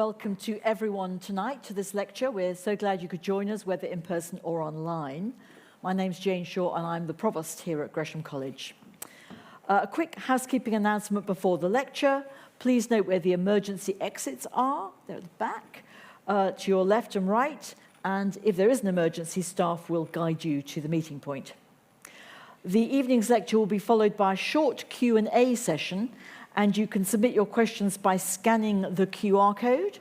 welcome to everyone tonight to this lecture. We're so glad you could join us, whether in person or online. My name's Jane Shaw and I'm the Provost here at Gresham College. A quick housekeeping announcement before the lecture. Please note where the emergency exits are. They're at the back, to your left and right. And if there is an emergency, staff will guide you to the meeting point. The evening's lecture will be followed by a short Q&A session, and you can submit your questions by scanning the QR code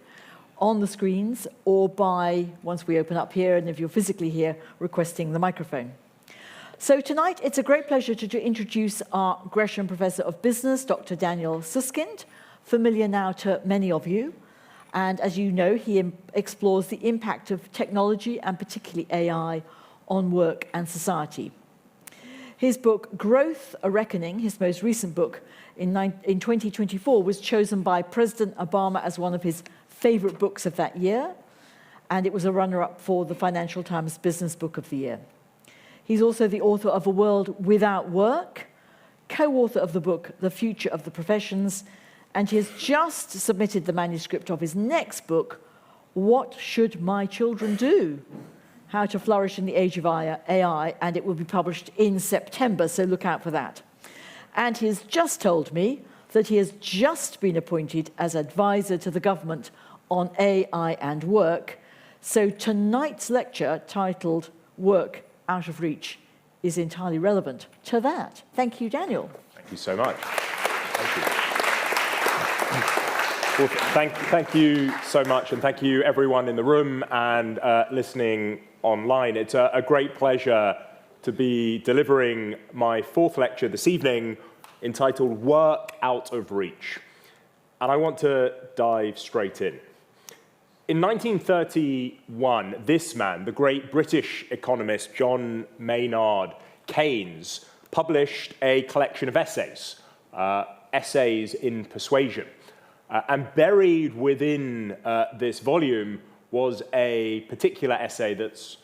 on the screens or by, once we open up here, and if you're physically here, requesting the microphone. So tonight, it's a great pleasure to introduce our Gresham Professor of Business, Dr. Daniel Susskind, familiar now to many of you. And as you know, he explores the impact of technology, and particularly AI, on work and society. His book, Growth, A Reckoning, his most recent book, in 2024, was chosen by President Obama as one of his favorite books of that year, and it was a runner-up for the Financial Times Business Book of the Year. He's also the author of A World Without Work, co-author of the book, The Future of the Professions, and he has just submitted the manuscript of his next book, What Should My Children Do? How to Flourish in the Age of AI, and it will be published in September, so look out for that. And he has just told me that he has just been appointed as advisor to the government on AI and work. So tonight's lecture, titled Work Out of Reach, is entirely relevant to that. Thank you, Daniel. Thank you so much. Thank you. Well, thank you so much, and thank you everyone in the room and listening online. It's a great pleasure to be delivering my fourth lecture this evening entitled Work Out of Reach. And I want to dive straight in. In 1931, this man, the great British economist John Maynard Keynes, published a collection of essays, Essays in Persuasion. And buried within this volume was a particular essay that's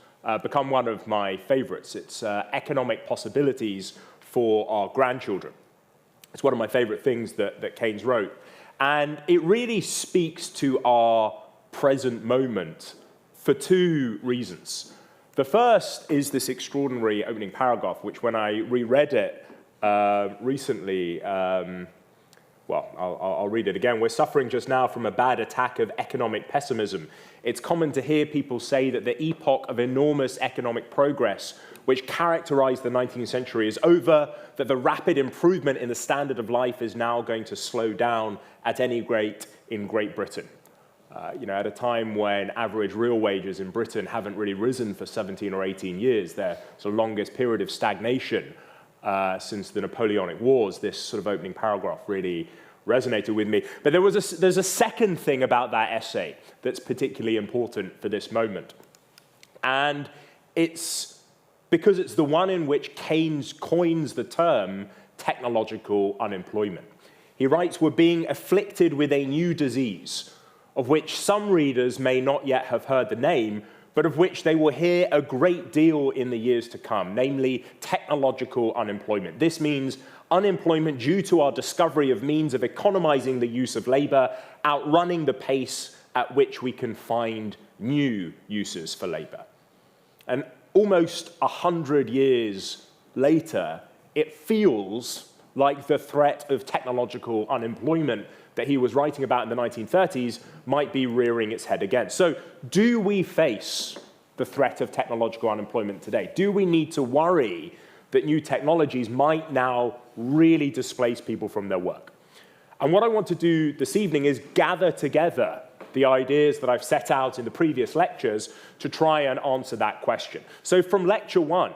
become one of my favorites. It's Economic Possibilities for Our Grandchildren. It's one of my favorite things that Keynes wrote. And it really speaks to our present moment for two reasons. The first is this extraordinary opening paragraph, which when I reread it recently, well, I'll read it again. We're suffering just now from a bad attack of economic pessimism. It's common to hear people say that the epoch of enormous economic progress which characterized the 19th century is over, that the rapid improvement in the standard of life is now going to slow down at any rate in Great Britain. At a time when average real wages in Britain haven't really risen for 17 or 18 years, their sort of longest period of stagnation since the Napoleonic Wars, this sort of opening paragraph really resonated with me. But there's a second thing about that essay that's particularly important for this moment. And it's because it's the one in which Keynes coins the term technological unemployment. He writes, we're being afflicted with a new disease, of which some readers may not yet have heard the name, but of which they will hear a great deal in the years to come, namely technological unemployment. This means unemployment due to our discovery of means of economizing the use of labor, outrunning the pace at which we can find new uses for labor. And almost 100 years later, it feels like the threat of technological unemployment that he was writing about in the 1930s might be rearing its head again. So do we face the threat of technological unemployment today? Do we need to worry that new technologies might now really displace people from their work? And what I want to do this evening is gather together the ideas that I've set out in the previous lectures to try and answer that question. So from lecture one,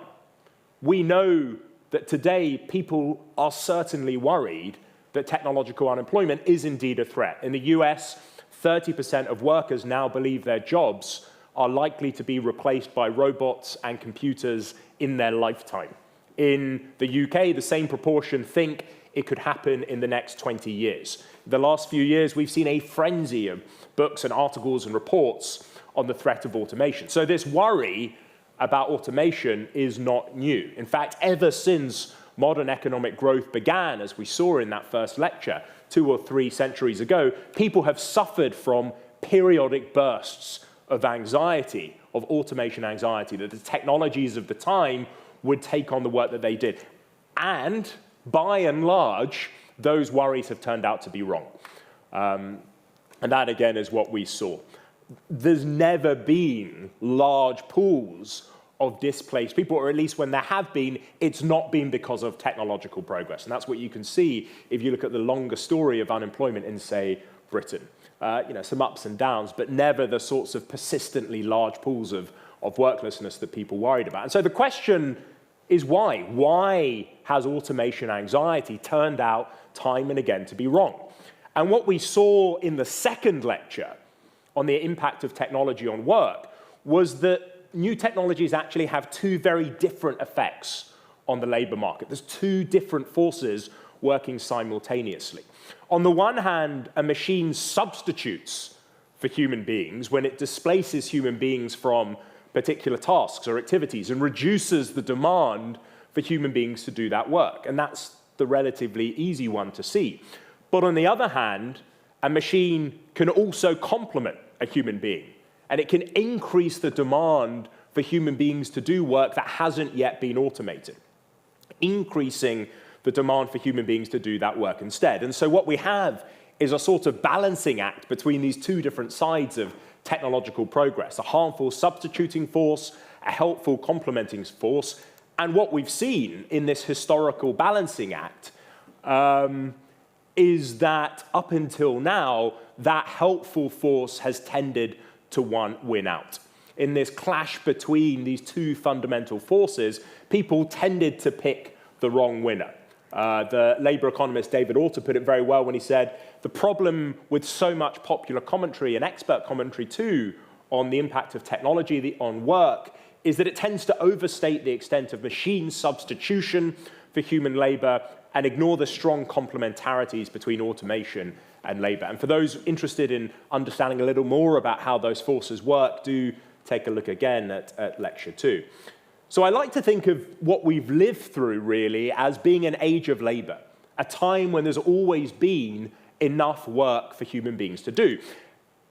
we know that today people are certainly worried that technological unemployment is indeed a threat. In the US, 30% of workers now believe their jobs are likely to be replaced by robots and computers in their lifetime. In the UK, the same proportion think it could happen in the next 20 years. The last few years, we've seen a frenzy of books and articles and reports on the threat of automation. So this worry about automation is not new. In fact, ever since modern economic growth began, as we saw in that first lecture 2 or 3 centuries ago, people have suffered from periodic bursts of anxiety, of automation anxiety, that the technologies of the time would take on the work that they did. And by and large, those worries have turned out to be wrong. And that, again, is what we saw. There's never been large pools of displaced people, or at least when there have been, it's not been because of technological progress. And that's what you can see if you look at the longer story of unemployment in, say, Britain. Some ups and downs, but never the sorts of persistently large pools of worklessness that people worried about. And so the question is why? Why has automation anxiety turned out time and again to be wrong? And what we saw in the second lecture on the impact of technology on work was that new technologies actually have two very different effects on the labor market. There's two different forces working simultaneously. On the one hand, a machine substitutes for human beings when it displaces human beings from particular tasks or activities and reduces the demand for human beings to do that work. And that's the relatively easy one to see. But on the other hand, a machine can also complement a human being, and it can increase the demand for human beings to do work that hasn't yet been automated, increasing the demand for human beings to do that work instead. And so what we have is a sort of balancing act between these two different sides of technological progress, a harmful substituting force, a helpful complementing force. And what we've seen in this historical balancing act is that up until now, that helpful force has tended to win out. In this clash between these two fundamental forces, people tended to pick the wrong winner. The Labour economist David Autor put it very well when he said, the problem with so much popular commentary and expert commentary too on the impact of technology on work is that it tends to overstate the extent of machine substitution for human labour and ignore the strong complementarities between automation and labour. And for those interested in understanding a little more about how those forces work, do take a look again at lecture 2. So I like to think of what we've lived through, really, as being an age of labour, a time when there's always been enough work for human beings to do.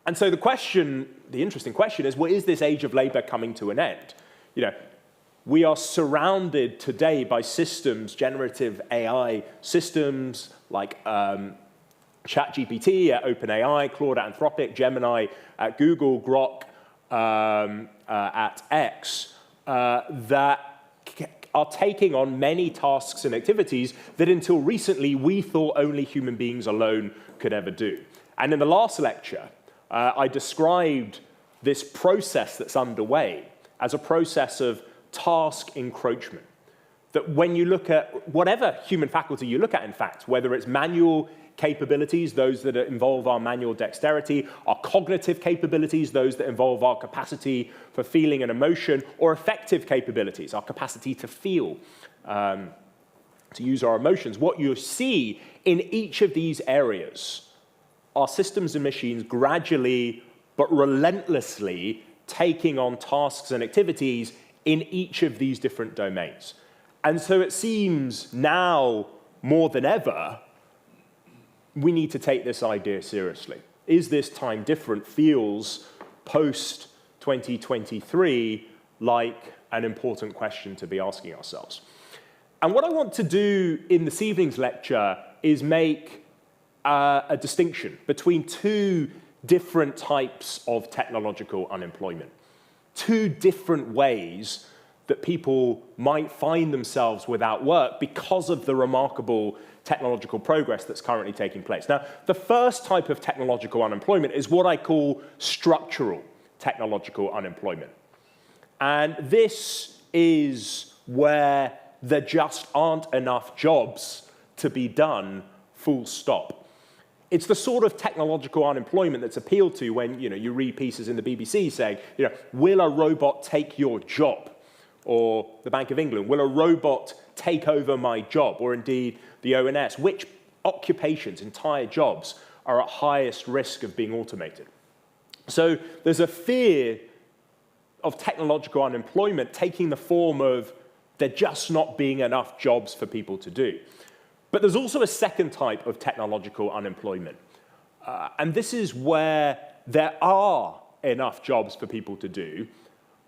And so the interesting question is, well, is this age of labour coming to an end? We are surrounded today by systems, generative AI systems like ChatGPT at OpenAI, Claude at Anthropic, Gemini at Google, Grok at X, that are taking on many tasks and activities that until recently we thought only human beings alone could ever do. And in the last lecture, I described this process that's underway as a process of task encroachment. That when you look at whatever human faculty you look at, in fact, whether it's manual capabilities, those that involve our manual dexterity, our cognitive capabilities, those that involve our capacity for feeling and emotion, or affective capabilities, our capacity to feel, to use our emotions, what you see in each of these areas are systems and machines gradually but relentlessly taking on tasks and activities in each of these different domains. And so it seems now more than ever, we need to take this idea seriously. Is this time different? Feels post-2023 like an important question to be asking ourselves. And what I want to do in this evening's lecture is make a distinction between two different types of technological unemployment. Two different ways that people might find themselves without work because of the remarkable technological progress that's currently taking place. Now, the first type of technological unemployment is what I call structural technological unemployment. And this is where there just aren't enough jobs to be done, full stop. It's the sort of technological unemployment that's appealed to when you read pieces in the BBC saying, will a robot take your job? Or the Bank of England, will a robot take over my job? Or indeed the ONS, which occupations, entire jobs, are at highest risk of being automated? So there's a fear of technological unemployment taking the form of there just not being enough jobs for people to do. But there's also a second type of technological unemployment. And this is where there are enough jobs for people to do,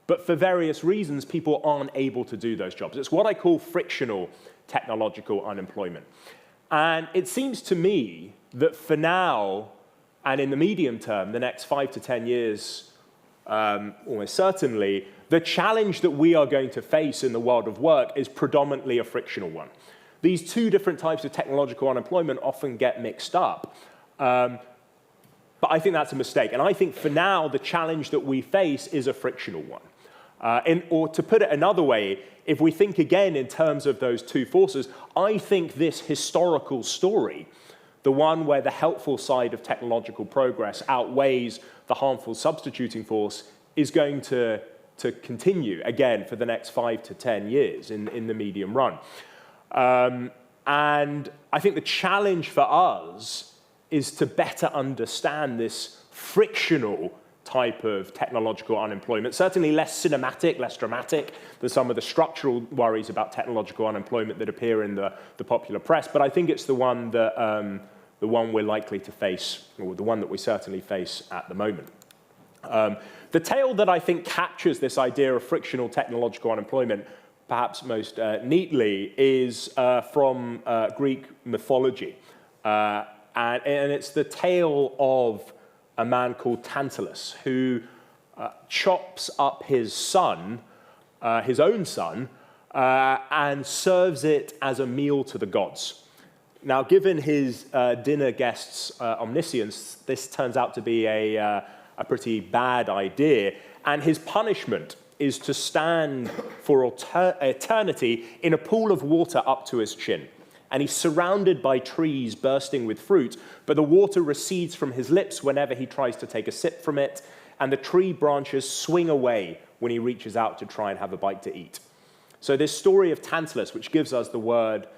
but for various reasons, people aren't able to do those jobs. It's what I call frictional technological unemployment. And it seems to me that for now, and in the medium term, the next 5 to 10 years, almost certainly, the challenge that we are going to face in the world of work is predominantly a frictional one. These two different types of technological unemployment often get mixed up. But I think that's a mistake. And I think for now, the challenge that we face is a frictional one. Or to put it another way, if we think again in terms of those two forces, I think this historical story, the one where the helpful side of technological progress outweighs the harmful substituting force, is going to continue, again, for the next 5 to 10 years in the medium run. And I think the challenge for us is to better understand this frictional type of technological unemployment, certainly less cinematic, less dramatic than some of the structural worries about technological unemployment that appear in the popular press, but I think it's the one that the one we're likely to face, or the one that we certainly face at the moment. The tale that I think captures this idea of frictional technological unemployment perhaps most neatly is from Greek mythology. And it's the tale of a man called Tantalus, who chops up his son, his own son, and serves it as a meal to the gods. Now, given his dinner guest's omniscience, this turns out to be a pretty bad idea, and his punishment is to stand for eternity in a pool of water up to his chin. And he's surrounded by trees bursting with fruit, but the water recedes from his lips whenever he tries to take a sip from it, and the tree branches swing away when he reaches out to try and have a bite to eat. So this story of Tantalus, which gives us the word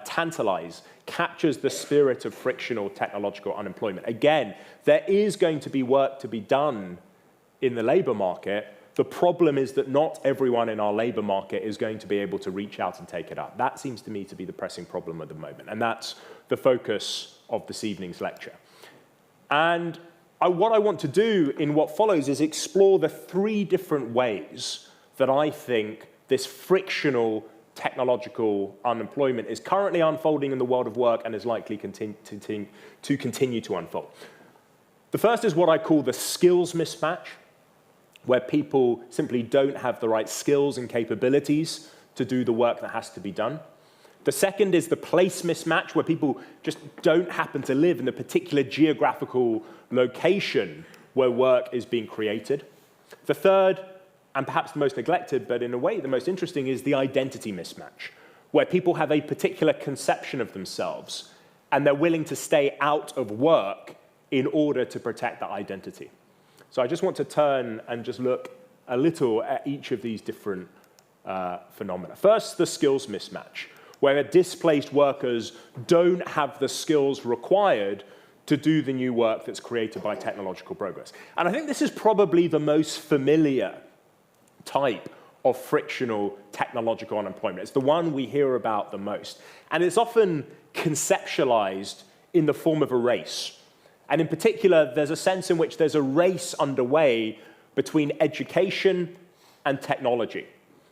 tantalize, captures the spirit of frictional technological unemployment. Again, there is going to be work to be done in the labor market. The problem is that not everyone in our labor market is going to be able to reach out and take it up. That seems to me to be the pressing problem at the moment, and that's the focus of this evening's lecture. And what I want to do in what follows is explore the three different ways that I think this frictional technological unemployment is currently unfolding in the world of work and is likely to continue to unfold. The first is what I call the skills mismatch, where people simply don't have the right skills and capabilities to do the work that has to be done. The second is the place mismatch, where people just don't happen to live in a particular geographical location where work is being created. The third, and perhaps the most neglected, but in a way the most interesting, is the identity mismatch, where people have a particular conception of themselves and they're willing to stay out of work in order to protect that identity. So I just want to turn and just look a little at each of these different phenomena. First, the skills mismatch, where displaced workers don't have the skills required to do the new work that's created by technological progress. And I think this is probably the most familiar type of frictional technological unemployment. It's the one we hear about the most. And it's often conceptualized in the form of a race. And in particular, there's a sense in which there's a race underway between education and technology.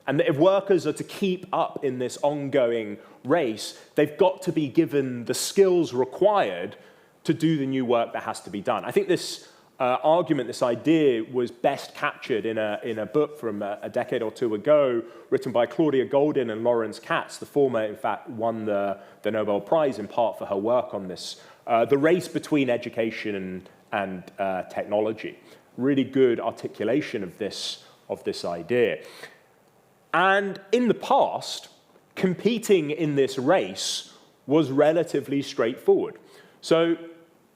And that if workers are to keep up in this ongoing race, they've got to be given the skills required to do the new work that has to be done. I think this argument, this idea, was best captured in a book from a decade or two ago, written by Claudia Goldin and Lawrence Katz. The former, in fact, won the Nobel Prize in part for her work on this. The race between education and technology. Really good articulation of this idea. And in the past, competing in this race was relatively straightforward. So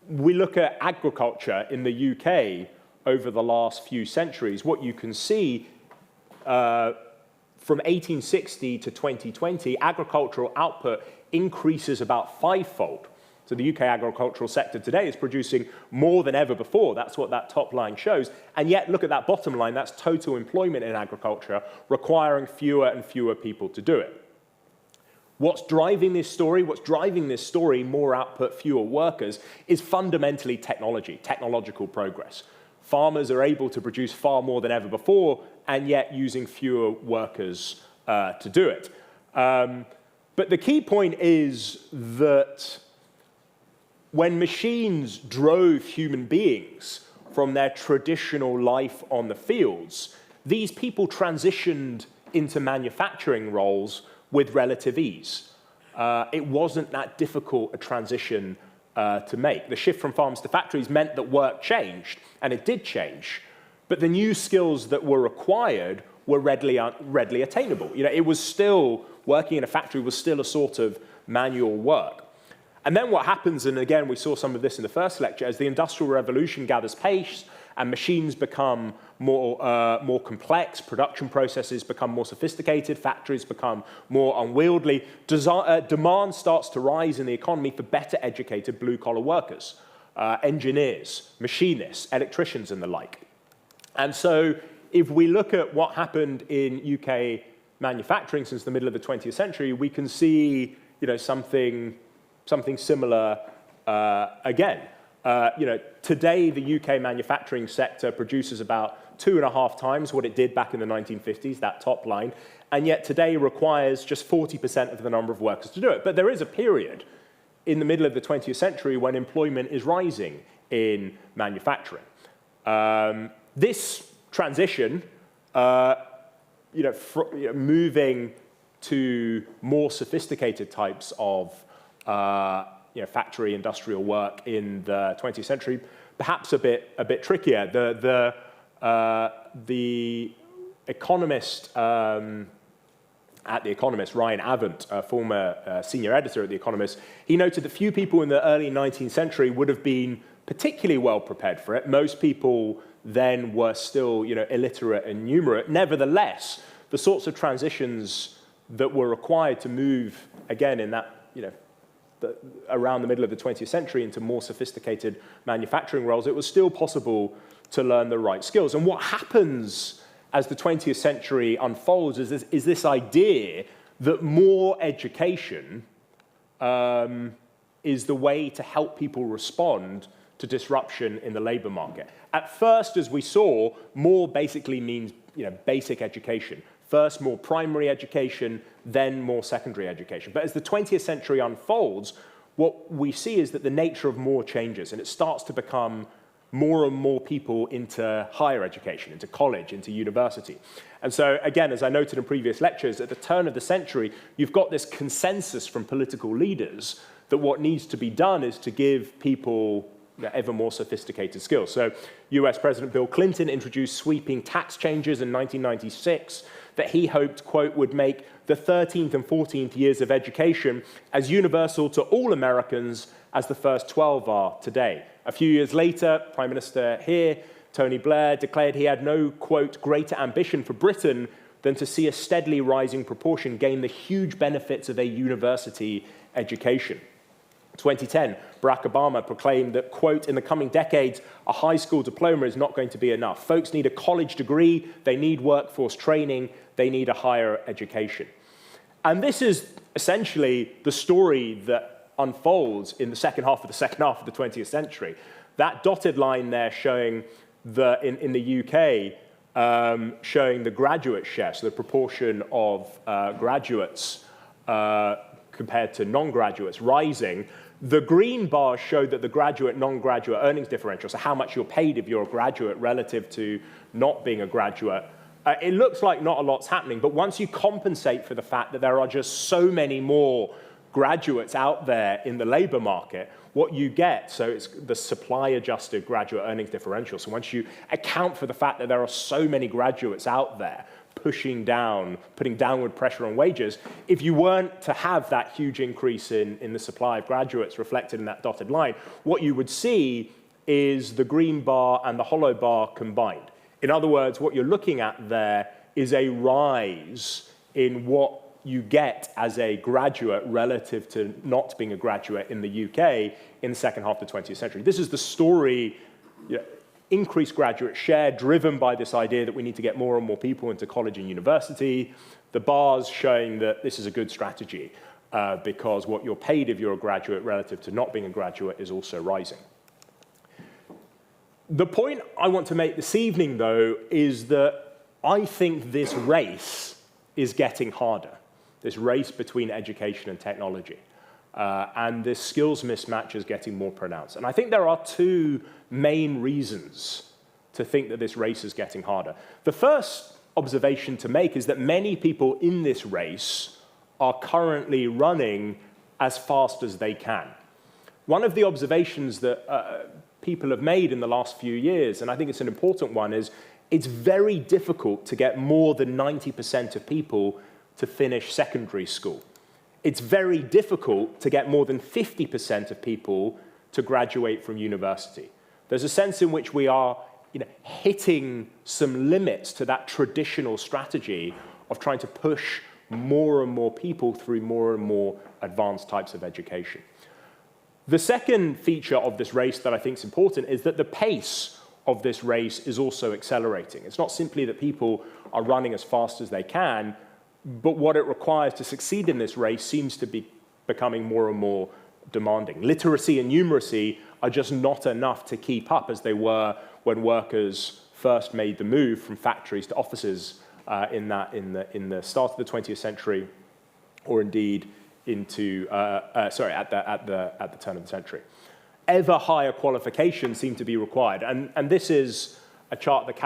we look at agriculture in the UK over the last few centuries. What you can see from 1860 to 2020, agricultural output increases about fivefold. So the UK agricultural sector today is producing more than ever before. That's what that top line shows. And yet, look at that bottom line. That's total employment in agriculture, requiring fewer and fewer people to do it. What's driving this story? What's driving this story, more output, fewer workers, is fundamentally technology, technological progress. Farmers are able to produce far more than ever before, and yet using fewer workers to do it. But the key point is that when machines drove human beings from their traditional life on the fields, these people transitioned into manufacturing roles with relative ease. It wasn't that difficult a transition to make. The shift from farms to factories meant that work changed, and it did change, but the new skills that were required were readily attainable. You know, it was still, working in a factory was still a sort of manual work. And then what happens, and again, we saw some of this in the first lecture, as the Industrial Revolution gathers pace and machines become more complex, production processes become more sophisticated, factories become more unwieldy, demand starts to rise in the economy for better educated blue-collar workers, engineers, machinists, electricians, and the like. And so if we look at what happened in UK manufacturing since the middle of the 20th century, we can see, you know, something similar again. Today, the UK manufacturing sector produces about 2.5 times what it did back in the 1950s, that top line, and yet today requires just 40% of the number of workers to do it. But there is a period in the middle of the 20th century when employment is rising in manufacturing. This transition, moving to more sophisticated types of factory industrial work in the 20th century, perhaps a bit trickier. The economist at The Economist, Ryan Avent, a former senior editor at The Economist, he noted that few people in the early 19th century would have been particularly well prepared for it. Most people then were still, illiterate and numerate. Nevertheless, the sorts of transitions that were required to move, again, in that, around the middle of the 20th century into more sophisticated manufacturing roles, it was still possible to learn the right skills. And what happens as the 20th century unfolds is this idea that more education is the way to help people respond to disruption in the labor market. At first, as we saw, more basically means basic education. First, more primary education, then more secondary education. But as the 20th century unfolds, what we see is that the nature of more changes, and it starts to become more and more people into higher education, into college, into university. And so, again, as I noted in previous lectures, at the turn of the century, you've got this consensus from political leaders that what needs to be done is to give people ever more sophisticated skills. So US President Bill Clinton introduced sweeping tax changes in 1996 that he hoped, quote, would make the 13th and 14th years of education as universal to all Americans as the first 12 are today. A few years later, Prime Minister here, Tony Blair, declared he had no, quote, greater ambition for Britain than to see a steadily rising proportion gain the huge benefits of a university education. 2010, Barack Obama proclaimed that, quote, in the coming decades, a high school diploma is not going to be enough. Folks need a college degree, they need workforce training, they need a higher education. And this is essentially the story that unfolds in the second half of the 20th century. That dotted line there showing in the UK, showing the graduate share, so the proportion of graduates compared to non-graduates rising. The green bars show that the graduate, non-graduate earnings differential, so how much you're paid if you're a graduate relative to not being a graduate, it looks like not a lot's happening, but once you compensate for the fact that there are just so many more graduates out there in the labor market, what you get, so it's the supply-adjusted graduate earnings differential. So once you account for the fact that there are so many graduates out there putting downward pressure on wages, if you weren't to have that huge increase in the supply of graduates reflected in that dotted line, what you would see is the green bar and the hollow bar combined. In other words, what you're looking at there is a rise in what you get as a graduate relative to not being a graduate in the UK in the second half of the 20th century. This is the story, increased graduate share driven by this idea that we need to get more and more people into college and university. The bars showing that this is a good strategy. because what you're paid if you're a graduate relative to not being a graduate is also rising. The point I want to make this evening, though, is that I think this race is getting harder, this race between education and technology. And this skills mismatch is getting more pronounced. And I think there are two main reasons to think that this race is getting harder. The first observation to make is that many people in this race are currently running as fast as they can. One of the observations that people have made in the last few years, and I think it's an important one, is it's very difficult to get more than 90% of people to finish secondary school. It's very difficult to get more than 50% of people to graduate from university. There's a sense in which we are hitting some limits to that traditional strategy of trying to push more and more people through more and more advanced types of education. The second feature of this race that I think is important is that the pace of this race is also accelerating. It's not simply that people are running as fast as they can, but what it requires to succeed in this race seems to be becoming more and more demanding. Literacy and numeracy are just not enough to keep up as they were when workers first made the move from factories to offices in the start of the 20th century, or indeed into at the turn of the century. Ever higher qualifications seem to be required, and this is a chart that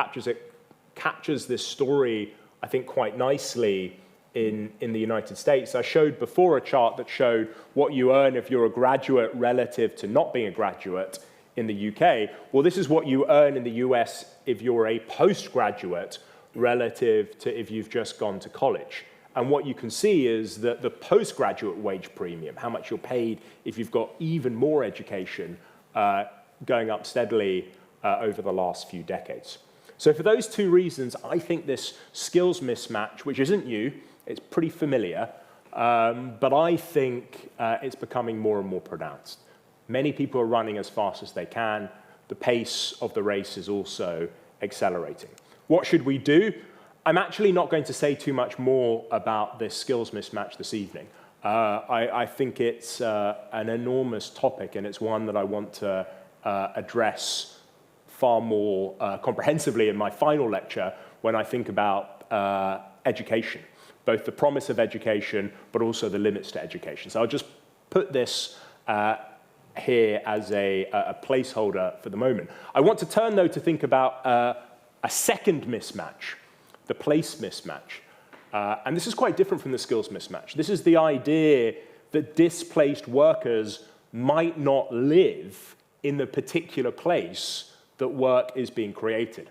captures this story, I think, quite nicely in the United States. I showed before a chart that showed what you earn if you're a graduate relative to not being a graduate in the UK. Well, this is what you earn in the US if you're a postgraduate relative to if you've just gone to college. And what you can see is that the postgraduate wage premium, how much you're paid if you've got even more education, going up steadily over the last few decades. So for those two reasons, I think this skills mismatch, which isn't new, it's pretty familiar, but I think it's becoming more and more pronounced. Many people are running as fast as they can. The pace of the race is also accelerating. What should we do? I'm actually not going to say too much more about this skills mismatch this evening. I think it's an enormous topic, and it's one that I want to address far more comprehensively in my final lecture when I think about education, both the promise of education, but also the limits to education. So I'll just put this here as a placeholder for the moment. I want to turn, though, to think about a second mismatch, the place mismatch. And this is quite different from the skills mismatch. This is the idea that displaced workers might not live in the particular place that work is being created.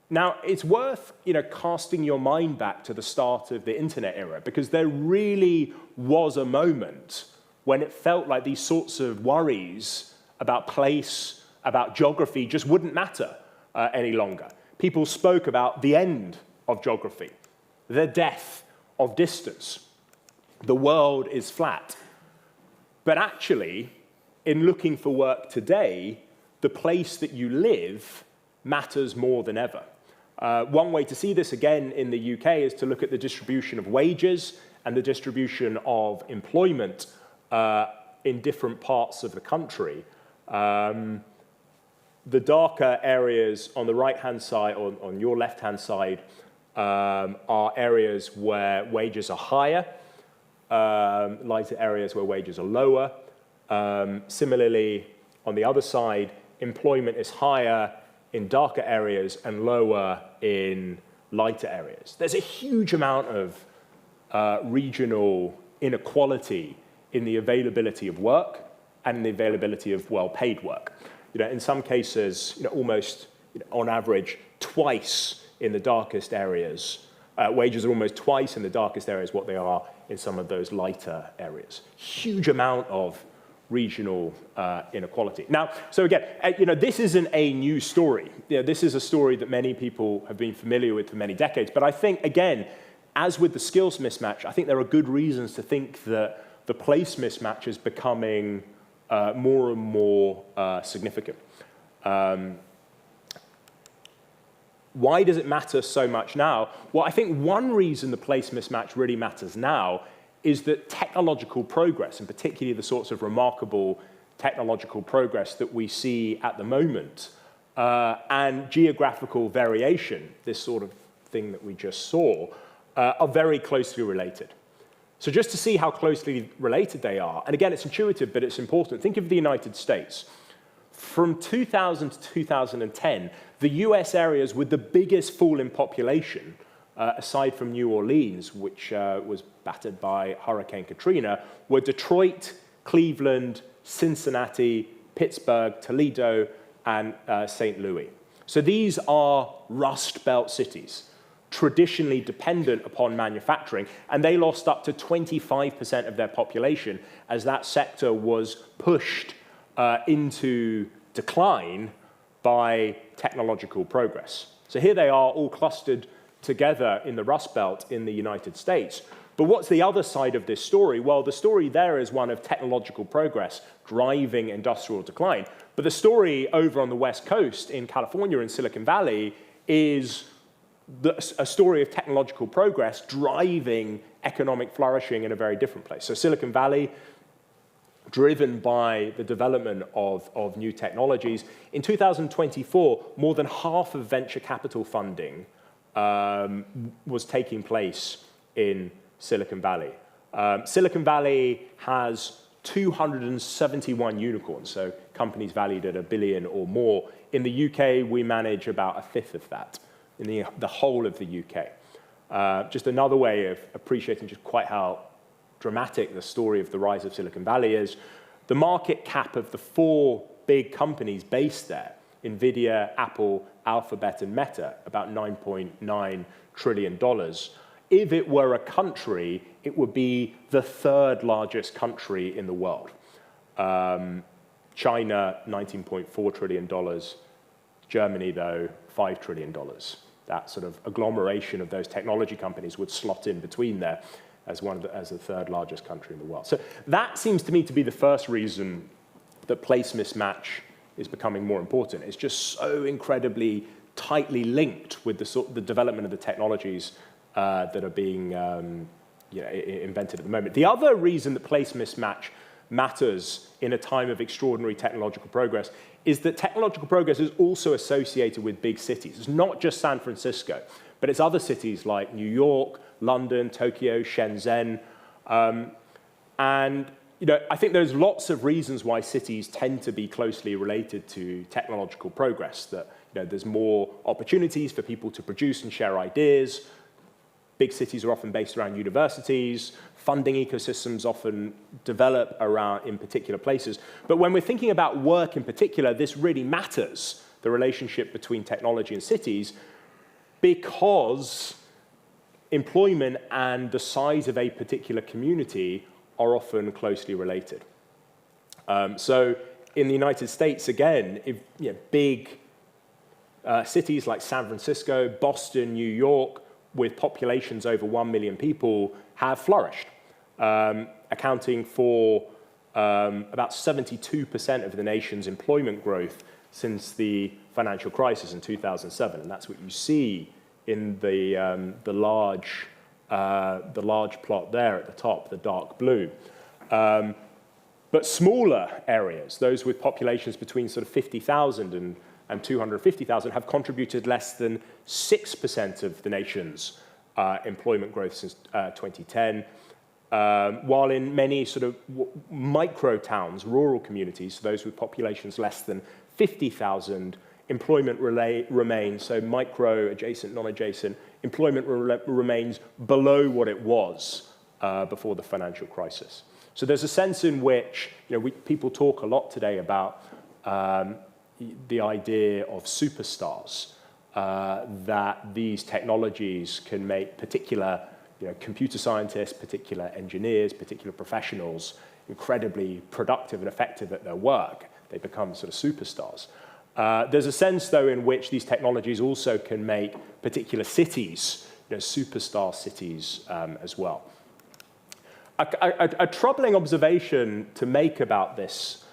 Now, it's worth casting your mind back to the start of the internet era, because there really was a moment when it felt like these sorts of worries about place, about geography, just wouldn't matter any longer. People spoke about the end of geography, the death of distance. The world is flat. But actually, in looking for work today, the place that you live matters more than ever. One way to see this again in the UK is to look at the distribution of wages and the distribution of employment in different parts of the country. The darker areas on the right-hand side, or on your left-hand side, are areas where wages are higher, lighter areas where wages are lower. Similarly, on the other side, employment is higher in darker areas and lower in lighter areas. There's a huge amount of regional inequality in the availability of work and in the availability of well-paid work. In some cases, almost on average, twice in the darkest areas. Wages are almost twice in the darkest areas what they are in some of those lighter areas. Huge amount of regional inequality. Now, so again, this isn't a new story. This is a story that many people have been familiar with for many decades. But I think, again, as with the skills mismatch, I think there are good reasons to think that the place mismatch is becoming more and more significant. Why does it matter so much now? Well, I think one reason the place mismatch really matters now is that technological progress, and particularly the sorts of remarkable technological progress that we see at the moment, and geographical variation, this sort of thing that we just saw, are very closely related. So just to see how closely related they are, and again, it's intuitive, but it's important. Think of the United States. From 2000 to 2010, the US areas with the biggest fall in population, aside from New Orleans, which was battered by Hurricane Katrina, were Detroit, Cleveland, Cincinnati, Pittsburgh, Toledo, and St. Louis. So these are Rust Belt cities, traditionally dependent upon manufacturing, and they lost up to 25% of their population as that sector was pushed into decline by technological progress. So here they are all clustered together in the Rust Belt in the United States. But what's the other side of this story? Well, the story there is one of technological progress driving industrial decline. But the story over on the West Coast in California in Silicon Valley is a story of technological progress driving economic flourishing in a very different place. So Silicon Valley, driven by the development of new technologies. In 2024, more than half of venture capital funding was taking place in Silicon Valley. Silicon Valley has 271 unicorns, so companies valued at $1 billion or more. In the UK, we manage about a fifth of that in the whole of the UK. Just another way of appreciating just quite how dramatic the story of the rise of Silicon Valley is. The market cap of the 4 big companies based there, NVIDIA, Apple, Alphabet, and Meta, about $9.9 trillion. If it were a country, it would be the 3rd largest country in the world. China, $19.4 trillion. Germany, though, $5 trillion. That sort of agglomeration of those technology companies would slot in between there as the 3rd largest country in the world. So that seems to me to be the first reason that place mismatch is becoming more important. It's just so incredibly tightly linked with the development of the technologies that are being invented at the moment. The other reason that place mismatch matters in a time of extraordinary technological progress is that technological progress is also associated with big cities. It's not just San Francisco, but it's other cities like New York, London, Tokyo, Shenzhen. And I think there's lots of reasons why cities tend to be closely related to technological progress, that there's more opportunities for people to produce and share ideas. Big cities are often based around universities. Funding ecosystems often develop in particular places. But when we're thinking about work in particular, this really matters, the relationship between technology and cities, because employment and the size of a particular community are often closely related. So in the United States, again, big cities like San Francisco, Boston, New York, with populations over 1 million people, have flourished, accounting for about 72% of the nation's employment growth since the financial crisis in 2007. And that's what you see in the large plot there at the top, the dark blue. But smaller areas, those with populations between sort of 50,000 and 250,000, have contributed less than 6% of the nation's employment growth since 2010. While in many sort of micro towns, rural communities, those with populations less than 50,000, employment remains, so micro, adjacent, non-adjacent, employment remains below what it was before the financial crisis. So there's a sense in which people talk a lot today about the idea of superstars, that these technologies can make particular computer scientists, particular engineers, particular professionals incredibly productive and effective at their work. They become sort of superstars. There's a sense, though, in which these technologies also can make particular cities, superstar cities as well. A troubling observation to make about this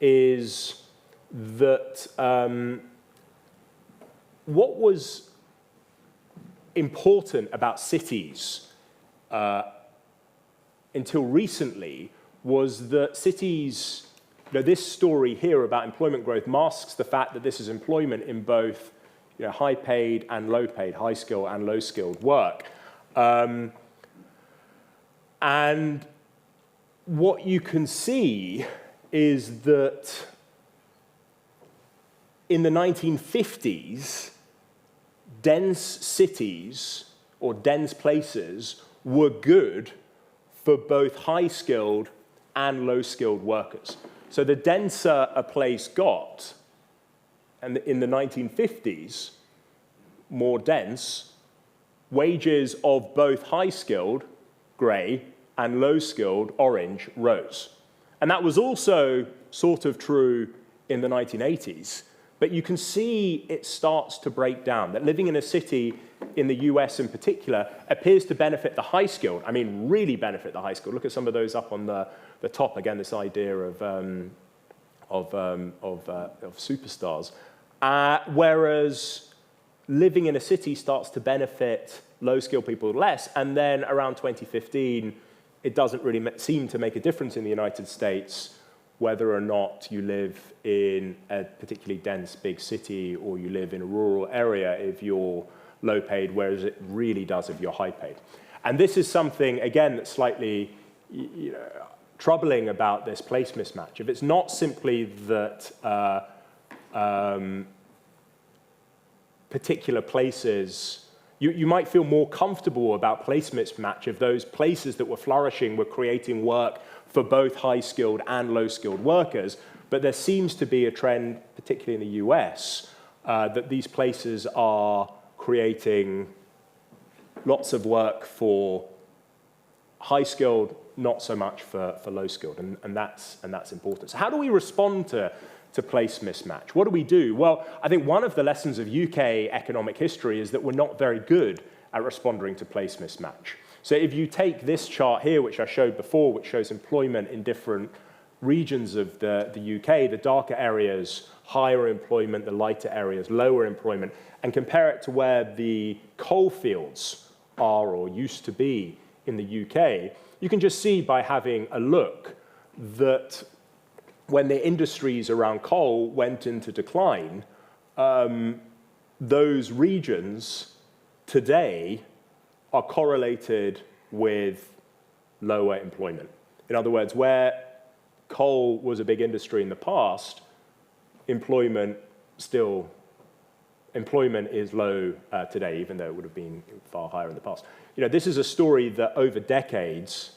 is that what was important about cities until recently was that cities, this story here about employment growth masks the fact that this is employment in both high-paid and low-paid, high-skilled and low-skilled work. And what you can see is that in the 1950s, dense cities or dense places were good for both high-skilled and low-skilled workers. So the denser a place got, and in the 1950s, more dense, wages of both high-skilled, grey, and low-skilled, orange, rose. And that was also sort of true in the 1980s. But you can see it starts to break down, that living in a city in the US in particular appears to benefit the high-skilled. I mean, really benefit the high-skilled. Look at some of those up on the top. Again, this idea of superstars. Whereas living in a city starts to benefit low-skilled people less. And then around 2015, it doesn't really seem to make a difference in the United States whether or not you live in a particularly dense big city or you live in a rural area if you're low-paid, whereas it really does if you're high-paid. And this is something, again, that's slightly troubling about this place mismatch. If it's not simply that particular places, you might feel more comfortable about place mismatch if those places that were flourishing were creating work for both high-skilled and low-skilled workers. But there seems to be a trend, particularly in the US, that these places are creating lots of work for high-skilled, not so much for low-skilled, and that's important. So how do we respond to place mismatch? What do we do? Well, I think one of the lessons of UK economic history is that we're not very good at responding to place mismatch. So if you take this chart here, which I showed before, which shows employment in different regions of the UK, the darker areas, higher employment, the lighter areas, lower employment, and compare it to where the coal fields are or used to be in the UK, you can just see by having a look that when the industries around coal went into decline, those regions today are correlated with lower employment. In other words, where coal was a big industry in the past, employment is low today, even though it would have been far higher in the past. This is a story that over decades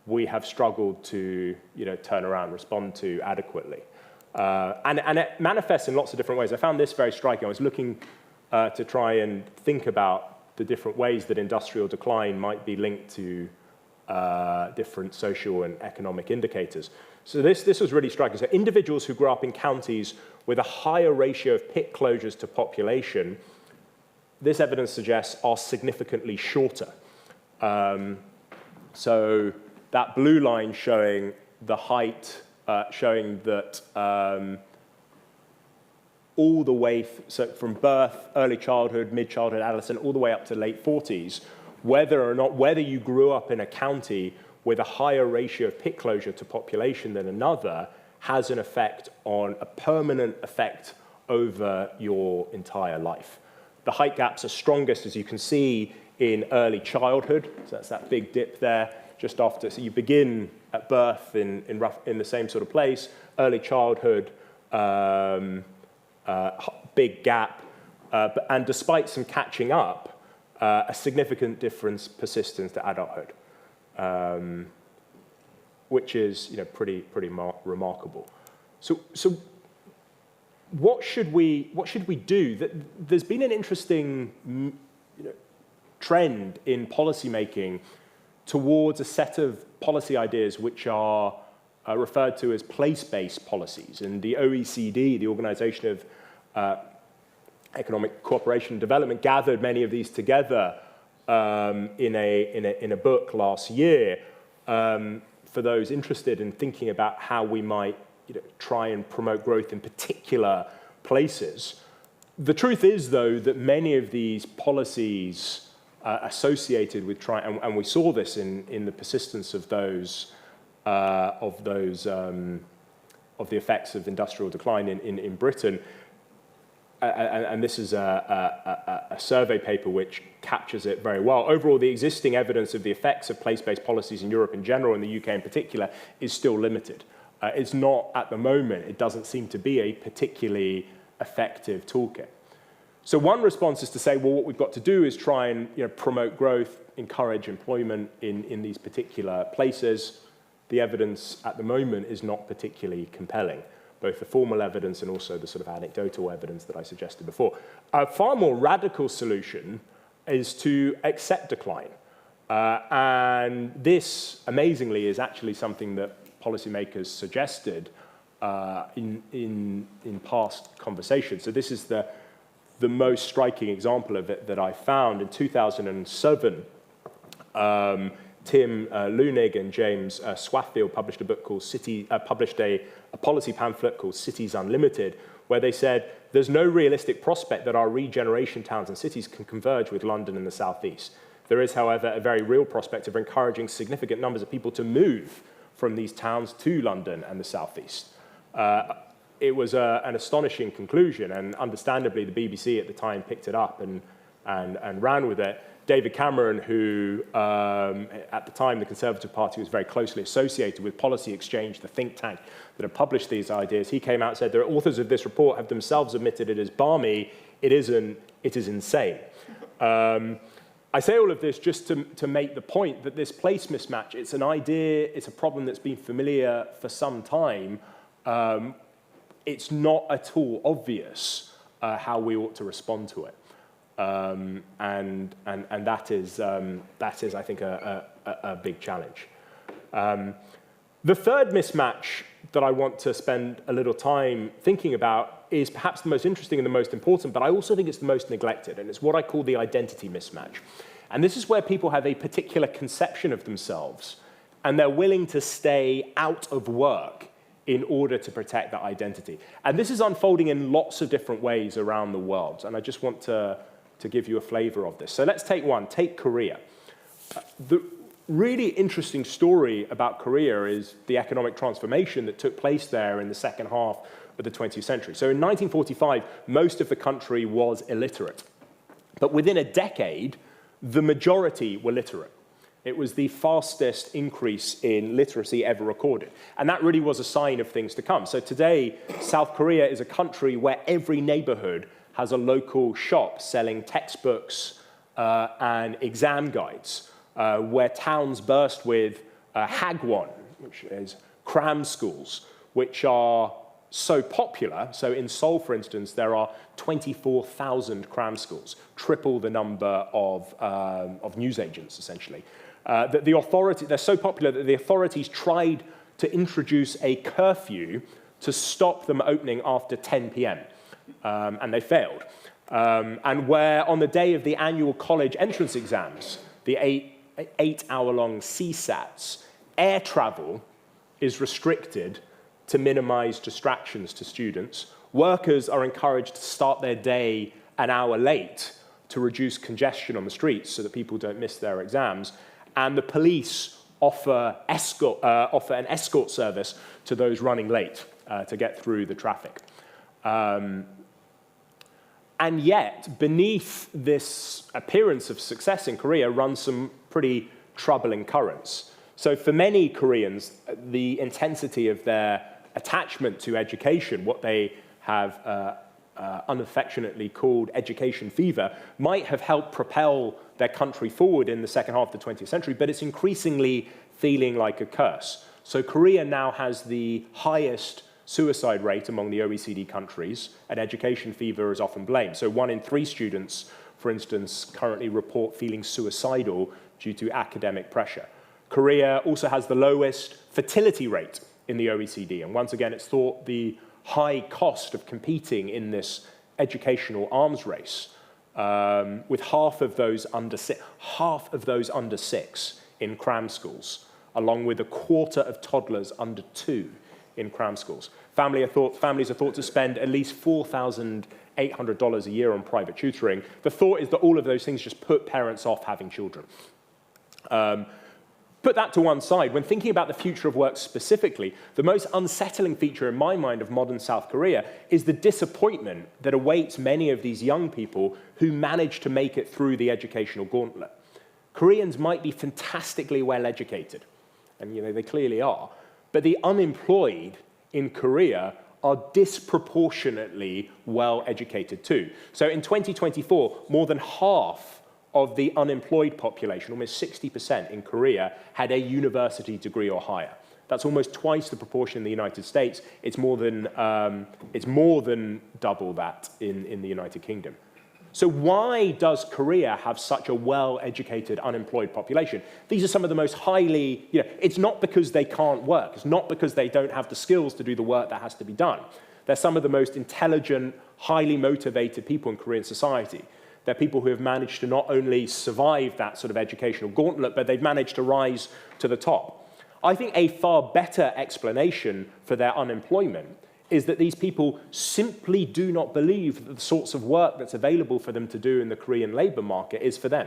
we have struggled to turn around, respond to adequately. And it manifests in lots of different ways. I found this very striking. I was looking to try and think about the different ways that industrial decline might be linked to different social and economic indicators. So this was really striking. So individuals who grew up in counties with a higher ratio of pit closures to population, this evidence suggests are significantly shorter. So that blue line showing the height, showing that all the way, so from birth, early childhood, mid-childhood, adolescent, all the way up to late 40s, whether you grew up in a county with a higher ratio of pit closure to population than another has an effect on a permanent effect over your entire life. The height gaps are strongest, as you can see, in early childhood. So that's that big dip there, just after. So you begin at birth in the same sort of place, early childhood, big gap, and despite some catching up, a significant difference persists into adulthood, which is pretty remarkable. So what should we do? There's been an interesting trend in policymaking towards a set of policy ideas which are referred to as place-based policies. And the OECD, the Organization of Economic Cooperation and Development, gathered many of these together in a book last year for those interested in thinking about how we might try and promote growth in particular places. The truth is, though, that many of these policies associated with and we saw this in the persistence of the effects of industrial decline in Britain. And this is a survey paper which captures it very well. Overall, the existing evidence of the effects of place-based policies in Europe in general, and the UK in particular, is still limited. It's not, at the moment, it doesn't seem to be a particularly effective toolkit. So one response is to say, well, what we've got to do is try and promote growth, encourage employment in these particular places. The evidence at the moment is not particularly compelling, both the formal evidence and also the sort of anecdotal evidence that I suggested before. A far more radical solution is to accept decline. And this, amazingly, is actually something that policymakers suggested in past conversations. So this is the most striking example of it that I found. In 2007, Tim Lunig and James Swafffield published a book called a policy pamphlet called Cities Unlimited, where they said there's no realistic prospect that our regeneration towns and cities can converge with London in the southeast. There is, however, a very real prospect of encouraging significant numbers of people to move from these towns to London and the southeast. It was an astonishing conclusion, and understandably the BBC at the time picked it up and ran with it. David Cameron, who at the time the Conservative Party was very closely associated with Policy Exchange, the think tank that had published these ideas, he came out and said, the authors of this report have themselves admitted it is balmy, it isn't, it is insane. I say all of this just to make the point that this place mismatch, it's an idea, it's a problem that's been familiar for some time. It's not at all obvious how we ought to respond to it. And that is, I think, a big challenge. The third mismatch that I want to spend a little time thinking about is perhaps the most interesting and the most important, but I also think it's the most neglected, and it's what I call the identity mismatch. And this is where people have a particular conception of themselves, and they're willing to stay out of work in order to protect that identity. And this is unfolding in lots of different ways around the world, and I just want to give you a flavor of this. So let's take one, take Korea. The really interesting story about Korea is the economic transformation that took place there in the second half of the 20th century. So in 1945, most of the country was illiterate. But within a decade, the majority were literate. It was the fastest increase in literacy ever recorded. And that really was a sign of things to come. So today, South Korea is a country where every neighborhood has a local shop selling textbooks and exam guides, where towns burst with hagwon, which is cram schools, which are so popular. So in Seoul, for instance, there are 24,000 cram schools, triple the number of newsagents, essentially. They're so popular that the authorities tried to introduce a curfew to stop them opening after 10 p.m. And they failed. And where on the day of the annual college entrance exams, the eight-hour-long CSATs, air travel is restricted to minimize distractions to students. Workers are encouraged to start their day an hour late to reduce congestion on the streets so that people don't miss their exams. And the police offer an escort service to those running late to get through the traffic. And yet, beneath this appearance of success in Korea runs some pretty troubling currents. So for many Koreans, the intensity of their attachment to education, what they have unaffectionately called education fever, might have helped propel their country forward in the second half of the 20th century, but it's increasingly feeling like a curse. So Korea now has the highest suicide rate among the OECD countries, and education fever is often blamed. So 1 in 3 students, for instance, currently report feeling suicidal due to academic pressure. Korea also has the lowest fertility rate in the OECD, and once again, it's thought the high cost of competing in this educational arms race, with half of those under 6 in cram schools, along with a quarter of toddlers under 2 in cram schools. Families are thought to spend at least $4,800 $800 a year on private tutoring. The thought is that all of those things just put parents off having children. Put that to one side. When thinking about the future of work specifically, the most unsettling feature in my mind of modern South Korea is the disappointment that awaits many of these young people who manage to make it through the educational gauntlet. Koreans might be fantastically well educated, and they clearly are, but the unemployed in Korea are disproportionately well educated too. So in 2024, more than half of the unemployed population, almost 60% in Korea, had a university degree or higher. That's almost twice the proportion in the United States. It's more than double that in the United Kingdom. So why does Korea have such a well-educated unemployed population? These are some of the most highly, it's not because they can't work. It's not because they don't have the skills to do the work that has to be done. They're some of the most intelligent, highly motivated people in Korean society. They're people who have managed to not only survive that sort of educational gauntlet, but they've managed to rise to the top. I think a far better explanation for their unemployment is that these people simply do not believe that the sorts of work that's available for them to do in the Korean labor market is for them.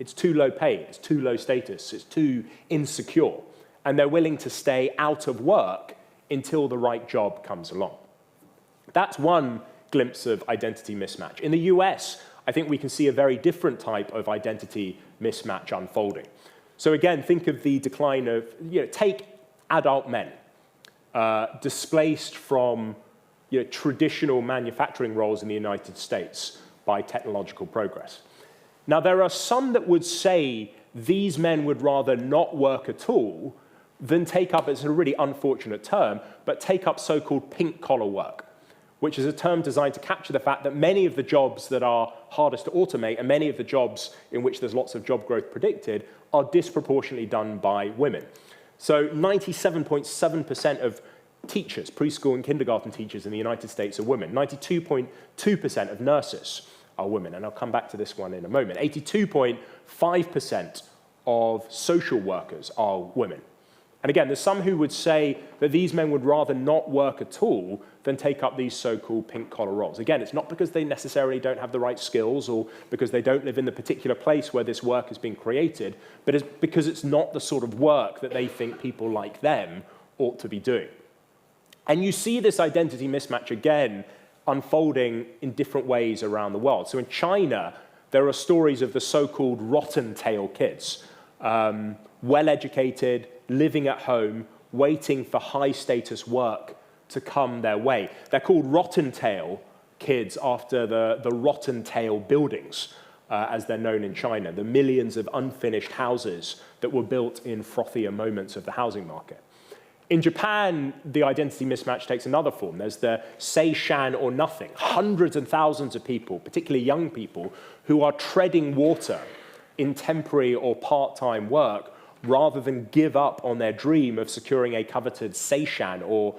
It's too low paid, it's too low status, it's too insecure, and they're willing to stay out of work until the right job comes along. That's one glimpse of identity mismatch. In the US, I think we can see a very different type of identity mismatch unfolding. So again, think of the decline of, take adult men, displaced from traditional manufacturing roles in the United States by technological progress. Now, there are some that would say these men would rather not work at all than take up, it's a really unfortunate term, but take up so-called pink-collar work, which is a term designed to capture the fact that many of the jobs that are hardest to automate and many of the jobs in which there's lots of job growth predicted are disproportionately done by women. So 97.7% of teachers, preschool and kindergarten teachers in the United States are women. 92.2% of nurses are women, and I'll come back to this one in a moment. 82.5% of social workers are women. And again, there's some who would say that these men would rather not work at all than take up these so-called pink-collar roles. Again, it's not because they necessarily don't have the right skills or because they don't live in the particular place where this work is being created, but it's because it's not the sort of work that they think people like them ought to be doing. And you see this identity mismatch again unfolding in different ways around the world. So in China, there are stories of the so-called rotten tail kids, well-educated, living at home, waiting for high-status work to come their way. They're called rotten tail kids after the rotten tail buildings, as they're known in China, the millions of unfinished houses that were built in frothier moments of the housing market. In Japan, the identity mismatch takes another form. There's the say shan or nothing, hundreds and thousands of people, particularly young people, who are treading water in temporary or part-time work rather than give up on their dream of securing a coveted seishan or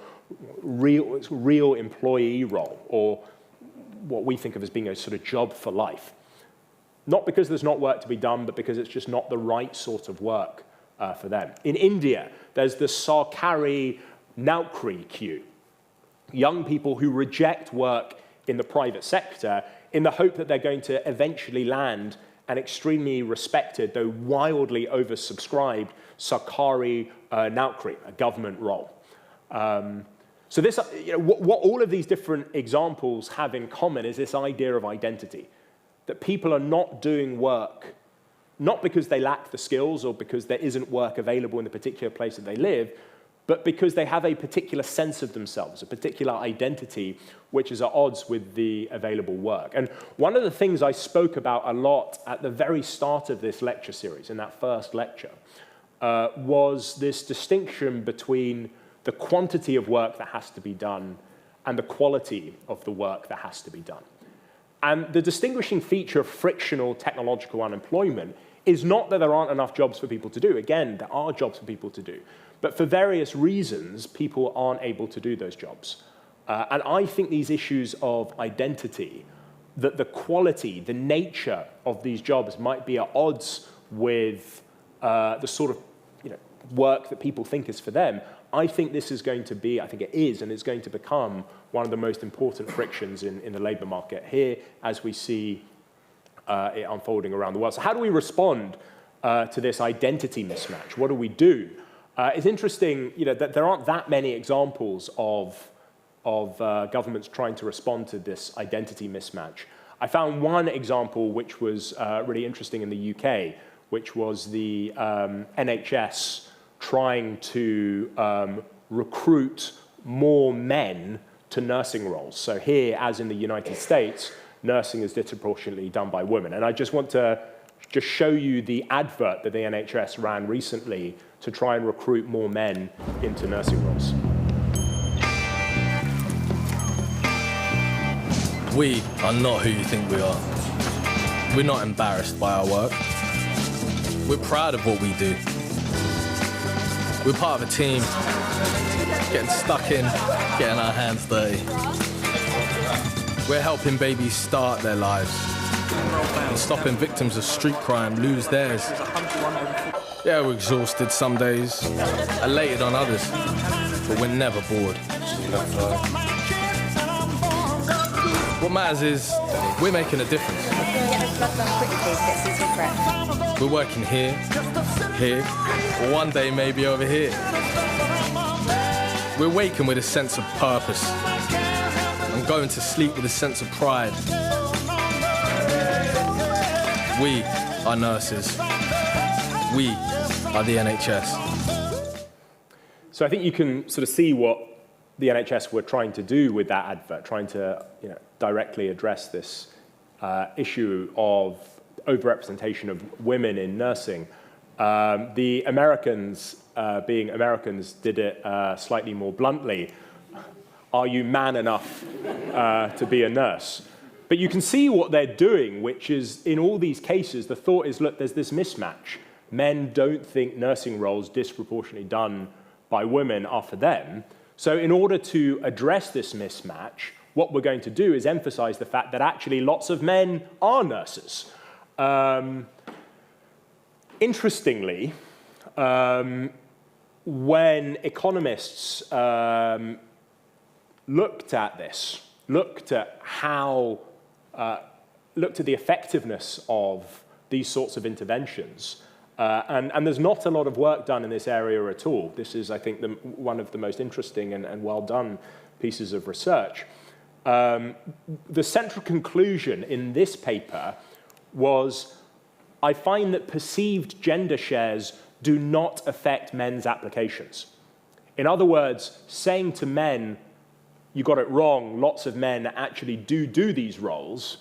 real employee role, or what we think of as being a sort of job for life. Not because there's not work to be done, but because it's just not the right sort of work for them. In India, there's the Sarkari Naukri queue, young people who reject work in the private sector in the hope that they're going to eventually land an extremely respected, though wildly oversubscribed, Sarkari Naukri, a government role. So this, what all of these different examples have in common is this idea of identity, that people are not doing work, not because they lack the skills or because there isn't work available in the particular place that they live, but because they have a particular sense of themselves, a particular identity, which is at odds with the available work. And one of the things I spoke about a lot at the very start of this lecture series, in that first lecture, was this distinction between the quantity of work that has to be done and the quality of the work that has to be done. And the distinguishing feature of frictional technological unemployment is not that there aren't enough jobs for people to do. Again, there are jobs for people to do. But for various reasons, people aren't able to do those jobs. And I think these issues of identity, that the quality, the nature of these jobs might be at odds with the sort of work that people think is for them, I think this is going to be, I think it is, and it's going to become one of the most important frictions in the labour market here as we see it unfolding around the world. So how do we respond to this identity mismatch? What do we do? It's interesting, that there aren't that many examples of governments trying to respond to this identity mismatch. I found one example which was really interesting in the UK, which was the NHS trying to recruit more men to nursing roles. So here, as in the United States, nursing is disproportionately done by women. And I just want to just show you the advert that the NHS ran recently to try and recruit more men into nursing roles. We are not who you think we are. We're not embarrassed by our work. We're proud of what we do. We're part of a team, getting stuck in, getting our hands dirty. We're helping babies start their lives and stopping victims of street crime lose theirs. Yeah, we're exhausted some days, elated on others, but we're never bored. What matters is we're making a difference. We're working here, or one day maybe over here. We're waking with a sense of purpose and going to sleep with a sense of pride. We are nurses. We are the NHS. So I think you can sort of see what the NHS were trying to do with that advert, trying to directly address this issue of overrepresentation of women in nursing. The Americans, being Americans, did it slightly more bluntly. Are you man enough to be a nurse? But you can see what they're doing, which is, in all these cases, the thought is, look, there's this mismatch. Men don't think nursing roles disproportionately done by women are for them. So in order to address this mismatch, what we're going to do is emphasize the fact that actually lots of men are nurses. Interestingly, when economists looked at this, looked at the effectiveness of these sorts of interventions, and there's not a lot of work done in this area at all. This is, I think, one of the most interesting and well-done pieces of research. The central conclusion in this paper was, I find that perceived gender shares do not affect men's applications. In other words, saying to men, you got it wrong, lots of men actually do these roles,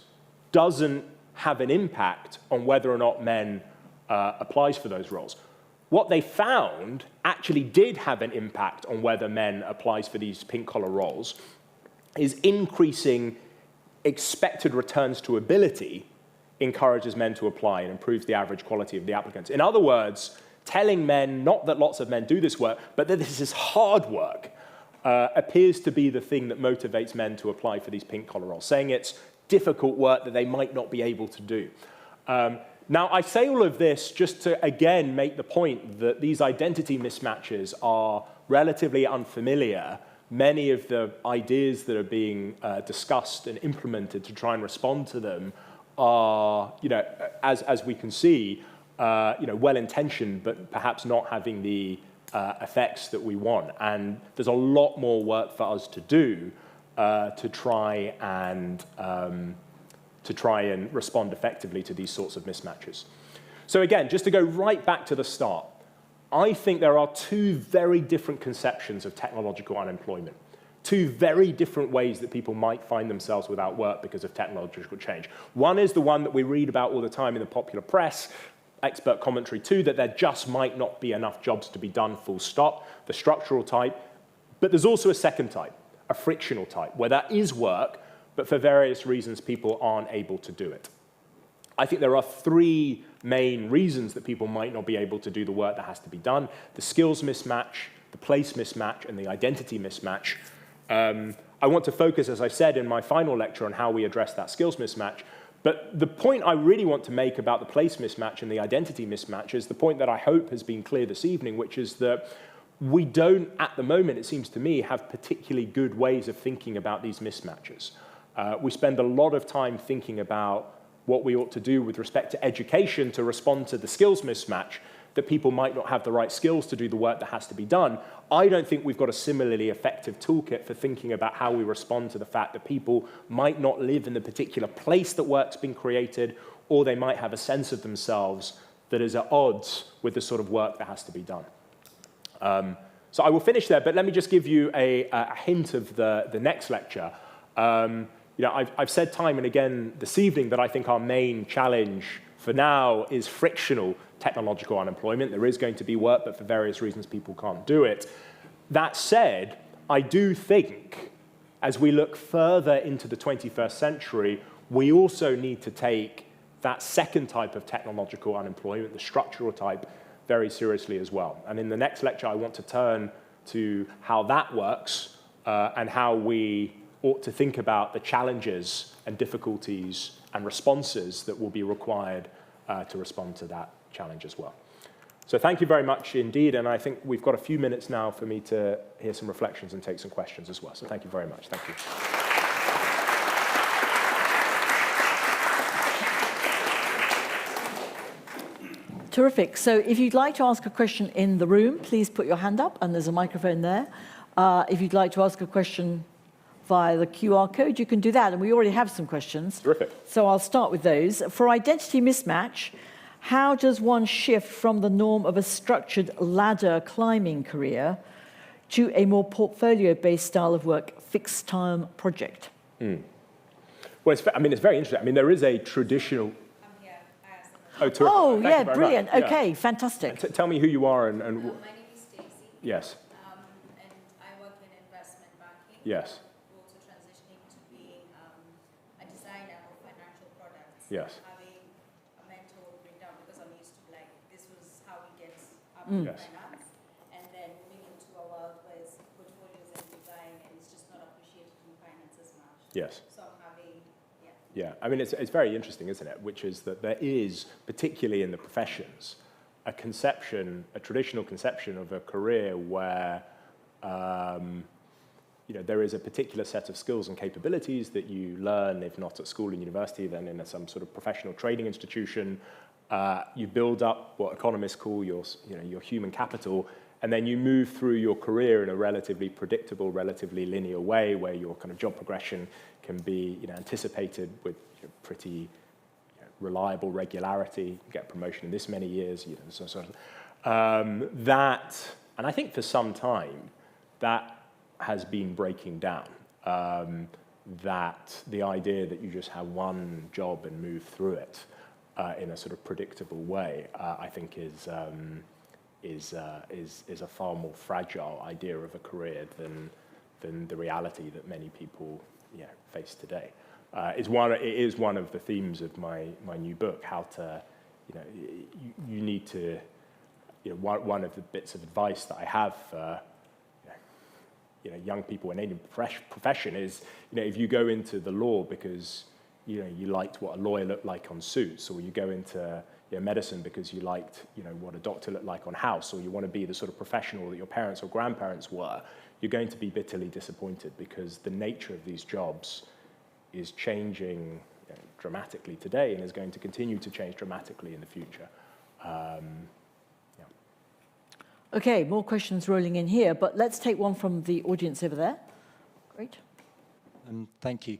doesn't have an impact on whether or not men applies for those roles. What they found actually did have an impact on whether men applies for these pink-collar roles, is increasing expected returns to ability encourages men to apply and improves the average quality of the applicants. In other words, telling men, not that lots of men do this work, but that this is hard work, appears to be the thing that motivates men to apply for these pink-collar roles, saying it's difficult work that they might not be able to do. Now, I say all of this just to, again, make the point that these identity mismatches are relatively unfamiliar. Many of the ideas that are being discussed and implemented to try and respond to them are, as we can see, well-intentioned, but perhaps not having the effects that we want. And there's a lot more work for us to do to try and respond effectively to these sorts of mismatches. So again, just to go right back to the start, I think there are two very different conceptions of technological unemployment, two very different ways that people might find themselves without work because of technological change. One is the one that we read about all the time in the popular press, expert commentary too, that there just might not be enough jobs to be done, full stop, the structural type. But there's also a second type, a frictional type, where there is work, but for various reasons, people aren't able to do it. I think there are three main reasons that people might not be able to do the work that has to be done: the skills mismatch, the place mismatch, and the identity mismatch. I want to focus, as I said in my final lecture, on how we address that skills mismatch, But the point I really want to make about the place mismatch and the identity mismatch is the point that I hope has been clear this evening, which is that we don't, at the moment, it seems to me, have particularly good ways of thinking about these mismatches. We spend a lot of time thinking about what we ought to do with respect to education to respond to the skills mismatch, that people might not have the right skills to do the work that has to be done. I don't think we've got a similarly effective toolkit for thinking about how we respond to the fact that people might not live in the particular place that work's been created, or they might have a sense of themselves that is at odds with the sort of work that has to be done. So I will finish there, but let me just give you a hint of the next lecture. I've said time and again this evening that I think our main challenge for now is frictional technological unemployment. There is going to be work, but for various reasons people can't do it. That said, I do think as we look further into the 21st century, we also need to take that second type of technological unemployment, the structural type, very seriously as well. And in the next lecture, I want to turn to how that works and how we ought to think about the challenges and difficulties and responses that will be required to respond to that challenge as well. So thank you very much indeed, and I think we've got a few minutes now for me to hear some reflections and take some questions as well. So thank you very much. Thank you. Terrific. So if you'd like to ask a question in the room, please put your hand up, and there's a microphone there. If you'd like to ask a question via the QR code, you can do that, and we already have some questions. Terrific. So I'll start with those. For identity mismatch, how does one shift from the norm of a structured ladder climbing career to a more portfolio-based style of work, fixed-term project? Well, it's very interesting. There is a traditional... Oh, terrific. Oh, Thank yeah, you very brilliant. much. Okay, Yeah. fantastic. Tell me who you are and... My name is Stacey. Yes. And I work in investment banking. Yes. I'm also transitioning to being a designer of financial products. Yes. Having a mentor written down because I'm used to this was how we get up Yes. finance. And then moving into a world where it's portfolios and design and it's just not appreciated in finance as much. Yes. So I'm having, Yeah, it's very interesting, isn't it? Which is that there is, particularly in the professions, a traditional conception of a career where, there is a particular set of skills and capabilities that you learn, if not at school and university, then in some sort of professional training institution. You build up what economists call your human capital, and then you move through your career in a relatively predictable, relatively linear way, where your kind of job progression can be anticipated with pretty reliable regularity. You get promotion in this many years. That, and I think for some time, that has been breaking down. That the idea that you just have one job and move through it in a sort of predictable way, I think is a far more fragile idea of a career than the reality that many people face today. It is one of the themes of my new book. How to, you need to, one of the bits of advice that I have for young people in any profession is, if you go into the law because you liked what a lawyer looked like on Suits, or you go into medicine because you liked what a doctor looked like on House, or you want to be the sort of professional that your parents or grandparents were, you're going to be bitterly disappointed, because the nature of these jobs is changing dramatically today and is going to continue to change dramatically in the future. Okay, more questions rolling in here, but let's take one from the audience over there. Great. Thank you.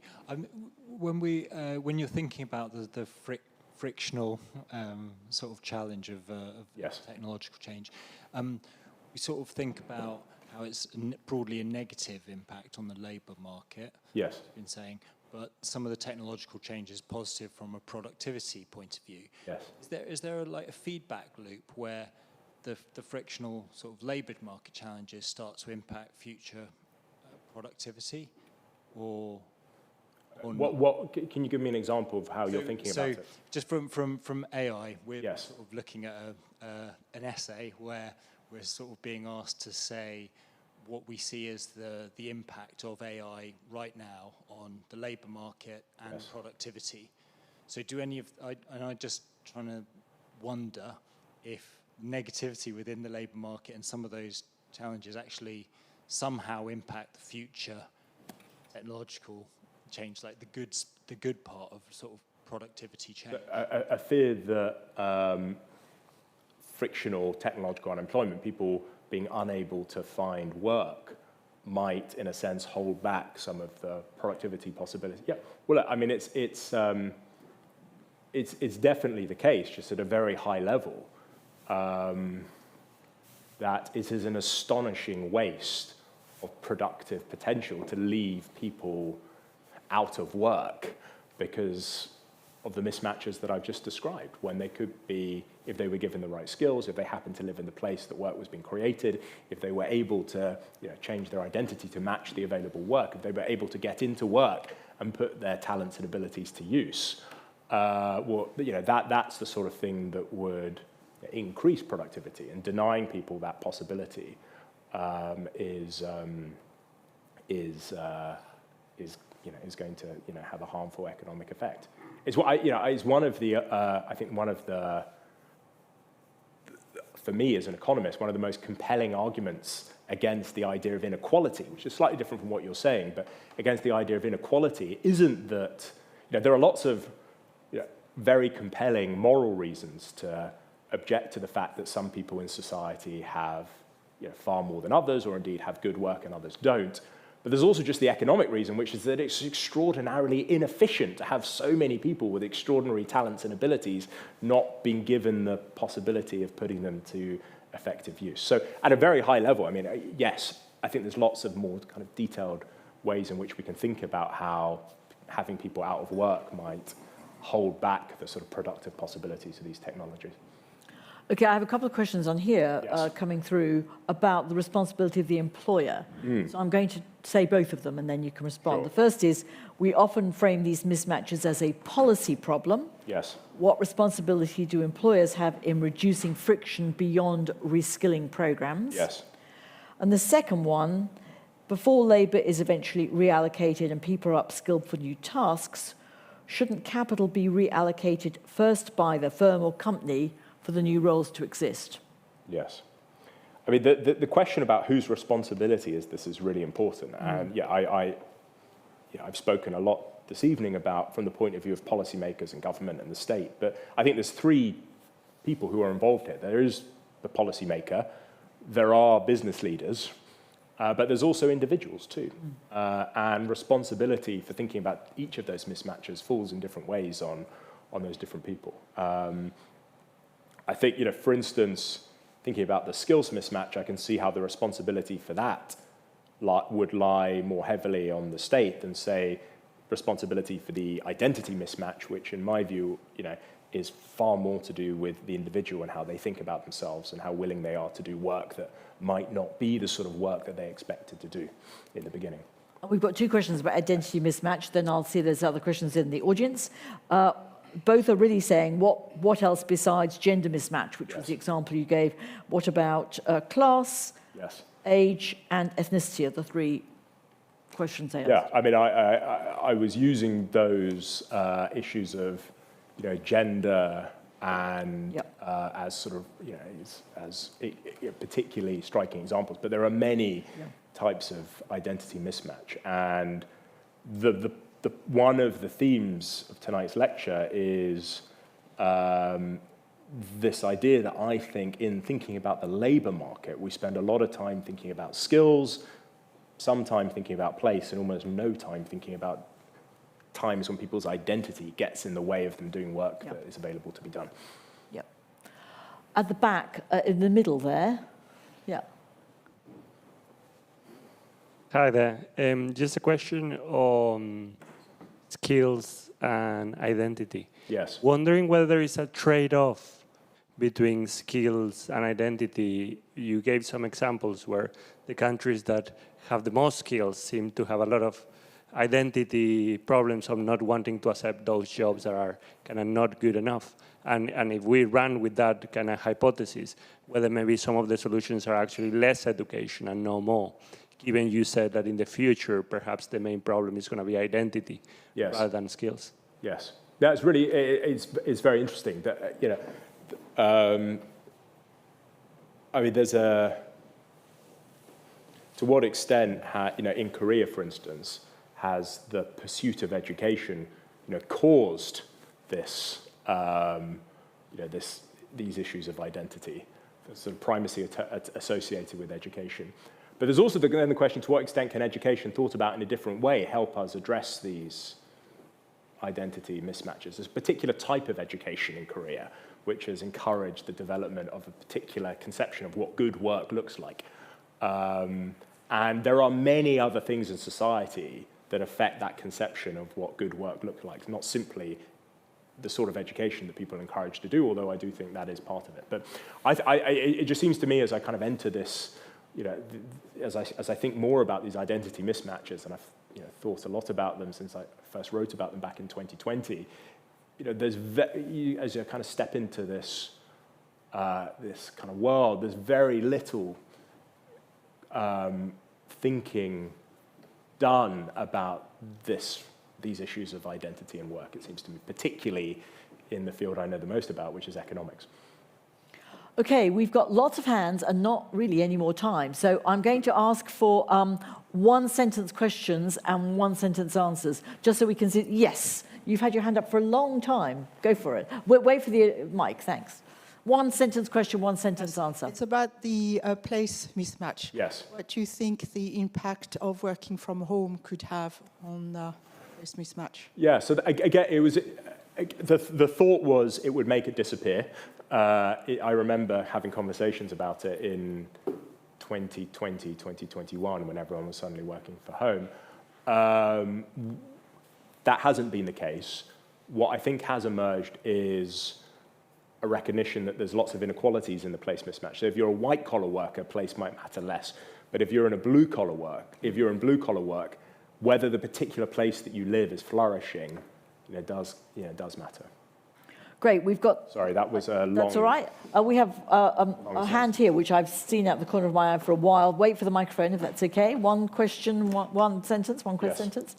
When you're thinking about the frictional sort of challenge of Yes. technological change, we sort of think about how it's broadly a negative impact on the labour market. Yes. I've been saying, but some of the technological change is positive from a productivity point of view. Yes. Is there a feedback loop where the frictional sort of labour market challenges start to impact future productivity, or what can you give me an example of how you're thinking about it? Just from AI, we're Yes. sort of looking at an essay where we're sort of being asked to say what we see as the impact of AI right now on the labour market and Yes. productivity. So do any of, and I'm just trying to wonder if negativity within the labour market and some of those challenges actually somehow impact the future technological change, like the good part of sort of productivity change. I fear that frictional technological unemployment, people being unable to find work, might, in a sense, hold back some of the productivity possibilities. Yeah, well, I mean, it's definitely the case, just at a very high level, that it is an astonishing waste of productive potential to leave people out of work because of the mismatches that I've just described, when they could be, if they were given the right skills, if they happened to live in the place that work was being created, if they were able to change their identity to match the available work, if they were able to get into work and put their talents and abilities to use, that's the sort of thing that would increase productivity, and denying people that possibility is going to have a harmful economic effect. It's one of the I think one of the, for me as an economist, one of the most compelling arguments against the idea of inequality, which is slightly different from what you're saying, but against the idea of inequality, isn't that there are lots of very compelling moral reasons to object to the fact that some people in society have far more than others, or indeed have good work and others don't. But there's also just the economic reason, which is that it's extraordinarily inefficient to have so many people with extraordinary talents and abilities not being given the possibility of putting them to effective use. So at a very high level, I mean, yes, I think there's lots of more kind of detailed ways in which we can think about how having people out of work might hold back the sort of productive possibilities of these technologies. Okay, I have a couple of questions on here Yes. coming through about the responsibility of the employer. So I'm going to say both of them and then you can respond. Sure. The first is, we often frame these mismatches as a policy problem. Yes. What responsibility do employers have in reducing friction beyond reskilling programs? Yes. And the second one, before labour is eventually reallocated and people are upskilled for new tasks, shouldn't capital be reallocated first by the firm or company for the new roles to exist? Yes. I mean, the question about whose responsibility is this is really important. And I've spoken a lot this evening about from the point of view of policymakers and government and the state. But I think there's three people who are involved here. There is the policymaker, there are business leaders, but there's also individuals too. And responsibility for thinking about each of those mismatches falls in different ways on those different people. I think, for instance, thinking about the skills mismatch, I can see how the responsibility for that would lie more heavily on the state than, say, responsibility for the identity mismatch, which in my view, is far more to do with the individual and how they think about themselves and how willing they are to do work that might not be the sort of work that they expected to do in the beginning. We've got two questions about identity mismatch, then I'll see there's other questions in the audience. Both are really saying what else besides gender mismatch, which was the example you gave. What about class, age, and ethnicity are the three questions they asked. Yeah, I mean, I was using those issues of gender and as sort of as particularly striking examples, but there are many types of identity mismatch, and the one of the themes of tonight's lecture is this idea that I think in thinking about the labour market, we spend a lot of time thinking about skills, some time thinking about place, and almost no time thinking about times when people's identity gets in the way of them doing work that is available to be done. Yep. At the back, in the middle there. Yeah. Hi there. Just a question on skills and identity. Yes. Wondering whether there is a trade-off between skills and identity. You gave some examples where the countries that have the most skills seem to have a lot of identity problems of not wanting to accept those jobs that are kind of not good enough. And if we run with that kind of hypothesis, whether maybe some of the solutions are actually less education and no more, given you said that in the future, perhaps the main problem is going to be identity rather than skills. Yes. That's really, it's very interesting that, I mean, there's to what extent, in Korea, for instance, has the pursuit of education, caused this, these issues of identity, the sort of primacy associated with education. But there's also then the question, to what extent can education thought about in a different way help us address these identity mismatches? There's a particular type of education in Korea which has encouraged the development of a particular conception of what good work looks like. And there are many other things in society that affect that conception of what good work looks like, not simply the sort of education that people are encouraged to do, although I do think that is part of it. But it just seems to me, as I kind of enter this, as I think more about these identity mismatches, and I've thought a lot about them since I first wrote about them back in 2020, there's as you kind of step into this this kind of world, there's very little thinking done about these issues of identity and work, it seems to me, particularly in the field I know the most about, which is economics. Okay, we've got lots of hands and not really any more time. So I'm going to ask for one-sentence questions and one-sentence answers, just so we can see. Yes, you've had your hand up for a long time. Go for it. Wait for the mic, thanks. One-sentence question, one-sentence answer. It's about the place mismatch. Yes. What do you think the impact of working from home could have on this mismatch? Yeah, so again, it was, the thought was it would make it disappear. I remember having conversations about it in 2020, 2021, when everyone was suddenly working from home. That hasn't been the case. What I think has emerged is a recognition that there's lots of inequalities in the place mismatch. So if you're a white-collar worker, place might matter less. But if you're in blue-collar work, whether the particular place that you live is flourishing, does matter. Great, we've got... Sorry, that was a long... That's all right. We have a hand here, which I've seen out the corner of my eye for a while. Wait for the microphone, if that's okay. One question, one sentence, one quick sentence.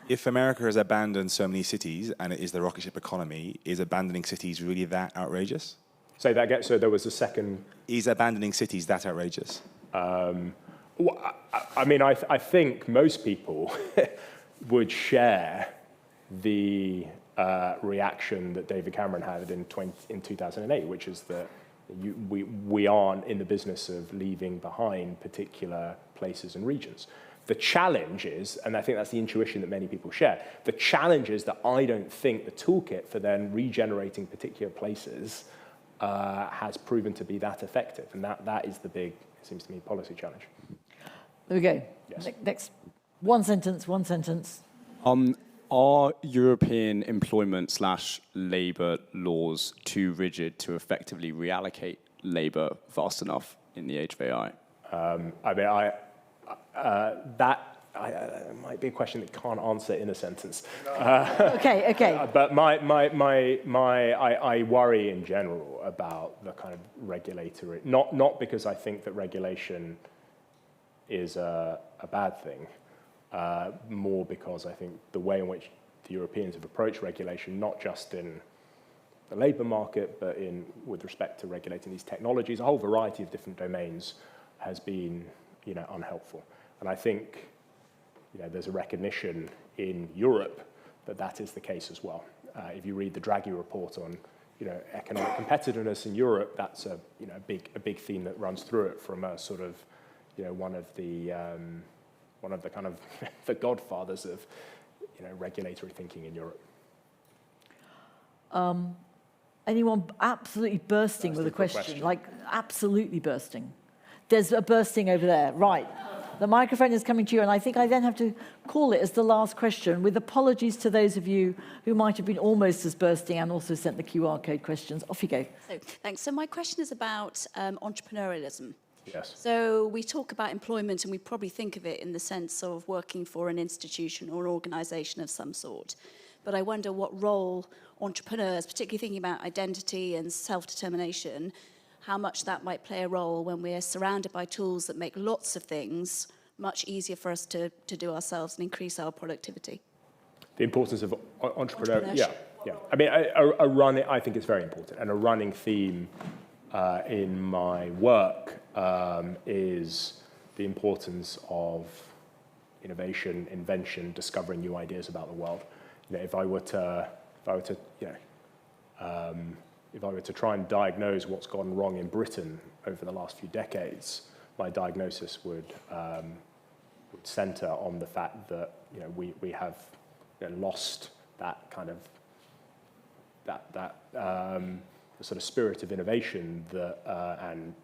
If America has abandoned so many cities, and it is the rocket ship economy, is abandoning cities really that outrageous? Say that again, so there was a second... Is abandoning cities that outrageous? Well, I mean, I think most people would share the reaction that David Cameron had in 2008, which is that we aren't in the business of leaving behind particular places and regions. The challenge is, and I think that's the intuition that many people share, the challenge is that I don't think the toolkit for then regenerating particular places has proven to be that effective. And that is the big, it seems to me, policy challenge. There we go. Yes. Next. One sentence, one sentence. Are European employment / labour laws too rigid to effectively reallocate labour fast enough in the age of AI? I mean, that might be a question that can't answer in a sentence. Okay. But I worry in general about the kind of regulatory, not because I think that regulation is a bad thing, more because I think the way in which the Europeans have approached regulation, not just in the labour market, but with respect to regulating these technologies, a whole variety of different domains, has been unhelpful. And I think there's a recognition in Europe that that is the case as well. If you read the Draghi report on economic competitiveness in Europe, that's a big theme that runs through it, from a sort of one of the kind of the godfathers of regulatory thinking in Europe. Anyone absolutely bursting with a question, like absolutely bursting? There's a bursting over there, right. The microphone is coming to you, and I think I then have to call it as the last question, with apologies to those of you who might have been almost as bursting and also sent the QR code questions. Off you go. So, thanks. So my question is about entrepreneurialism. Yes. So we talk about employment, and we probably think of it in the sense of working for an institution or an organisation of some sort. But I wonder what role entrepreneurs, particularly thinking about identity and self-determination, how much that might play a role when we're surrounded by tools that make lots of things much easier for us to do ourselves and increase our productivity. The importance of entrepreneurship. Yeah. Yeah, I mean, a run, I think it's very important, and a running theme in my work is the importance of innovation, invention, discovering new ideas about the world. You know, if I were to try and diagnose what's gone wrong in Britain over the last few decades, my diagnosis would center on the fact that we have lost that kind of the sort of spirit of innovation and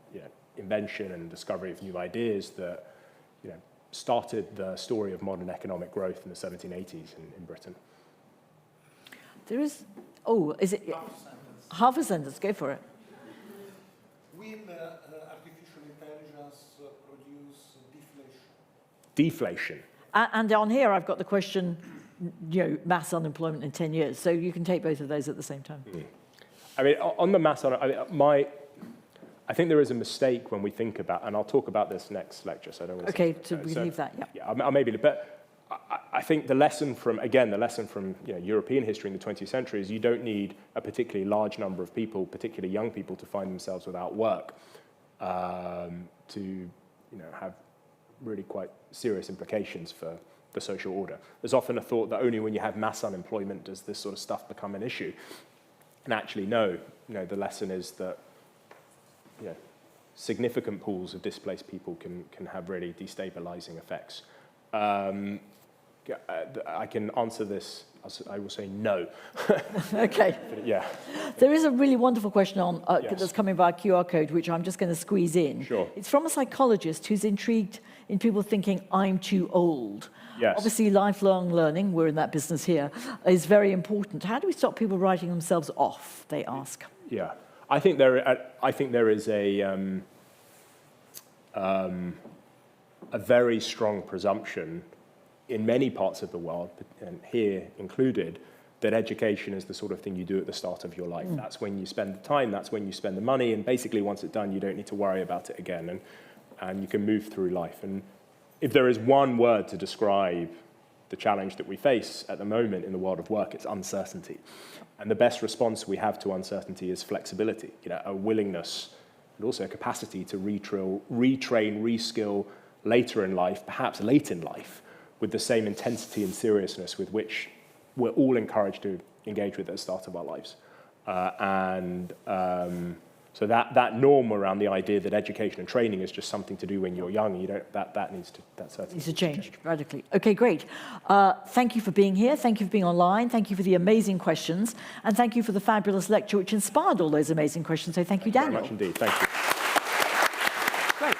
invention and discovery of new ideas that started the story of modern economic growth in the 1780s in Britain. There is, is it half a sentence? Go for it. Will artificial intelligence produce deflation? Deflation. And on here, I've got the question, mass unemployment in 10 years. So you can take both of those at the same time. Mm. I mean, on the mass unemployment, I think there is a mistake when we think about, and I'll talk about this next lecture, so I don't want to... Okay, so we leave that, yeah. Yeah, I'll maybe, but I think the lesson from European history in the 20th century is you don't need a particularly large number of people, particularly young people, to find themselves without work to have really quite serious implications for the social order. There's often a thought that only when you have mass unemployment does this sort of stuff become an issue. And actually, no. The lesson is that significant pools of displaced people can have really destabilizing effects. I can answer this, I will say no. Okay. Yeah. There is a really wonderful question on Yes. that's coming via QR code, which I'm just going to squeeze in. Sure. It's from a psychologist who's intrigued in people thinking, I'm too old. Yes. Obviously, lifelong learning, we're in that business here, is very important. How do we stop people writing themselves off, they ask? Yeah. I think there is a very strong presumption in many parts of the world, and here included, that education is the sort of thing you do at the start of your life. Mm. That's when you spend the time, that's when you spend the money, and basically once it's done, you don't need to worry about it again, and you can move through life. And if there is one word to describe the challenge that we face at the moment in the world of work, it's uncertainty. And the best response we have to uncertainty is flexibility, a willingness and also a capacity to retrain, reskill later in life, perhaps late in life, with the same intensity and seriousness with which we're all encouraged to engage with at the start of our lives. So that norm around the idea that education and training is just something to do when you're young, that certainly needs to change radically. Okay, great. Thank you for being here. Thank you for being online. Thank you for the amazing questions. And thank you for the fabulous lecture, which inspired all those amazing questions. So thank you, Daniel. Very much indeed. Thank you. Great.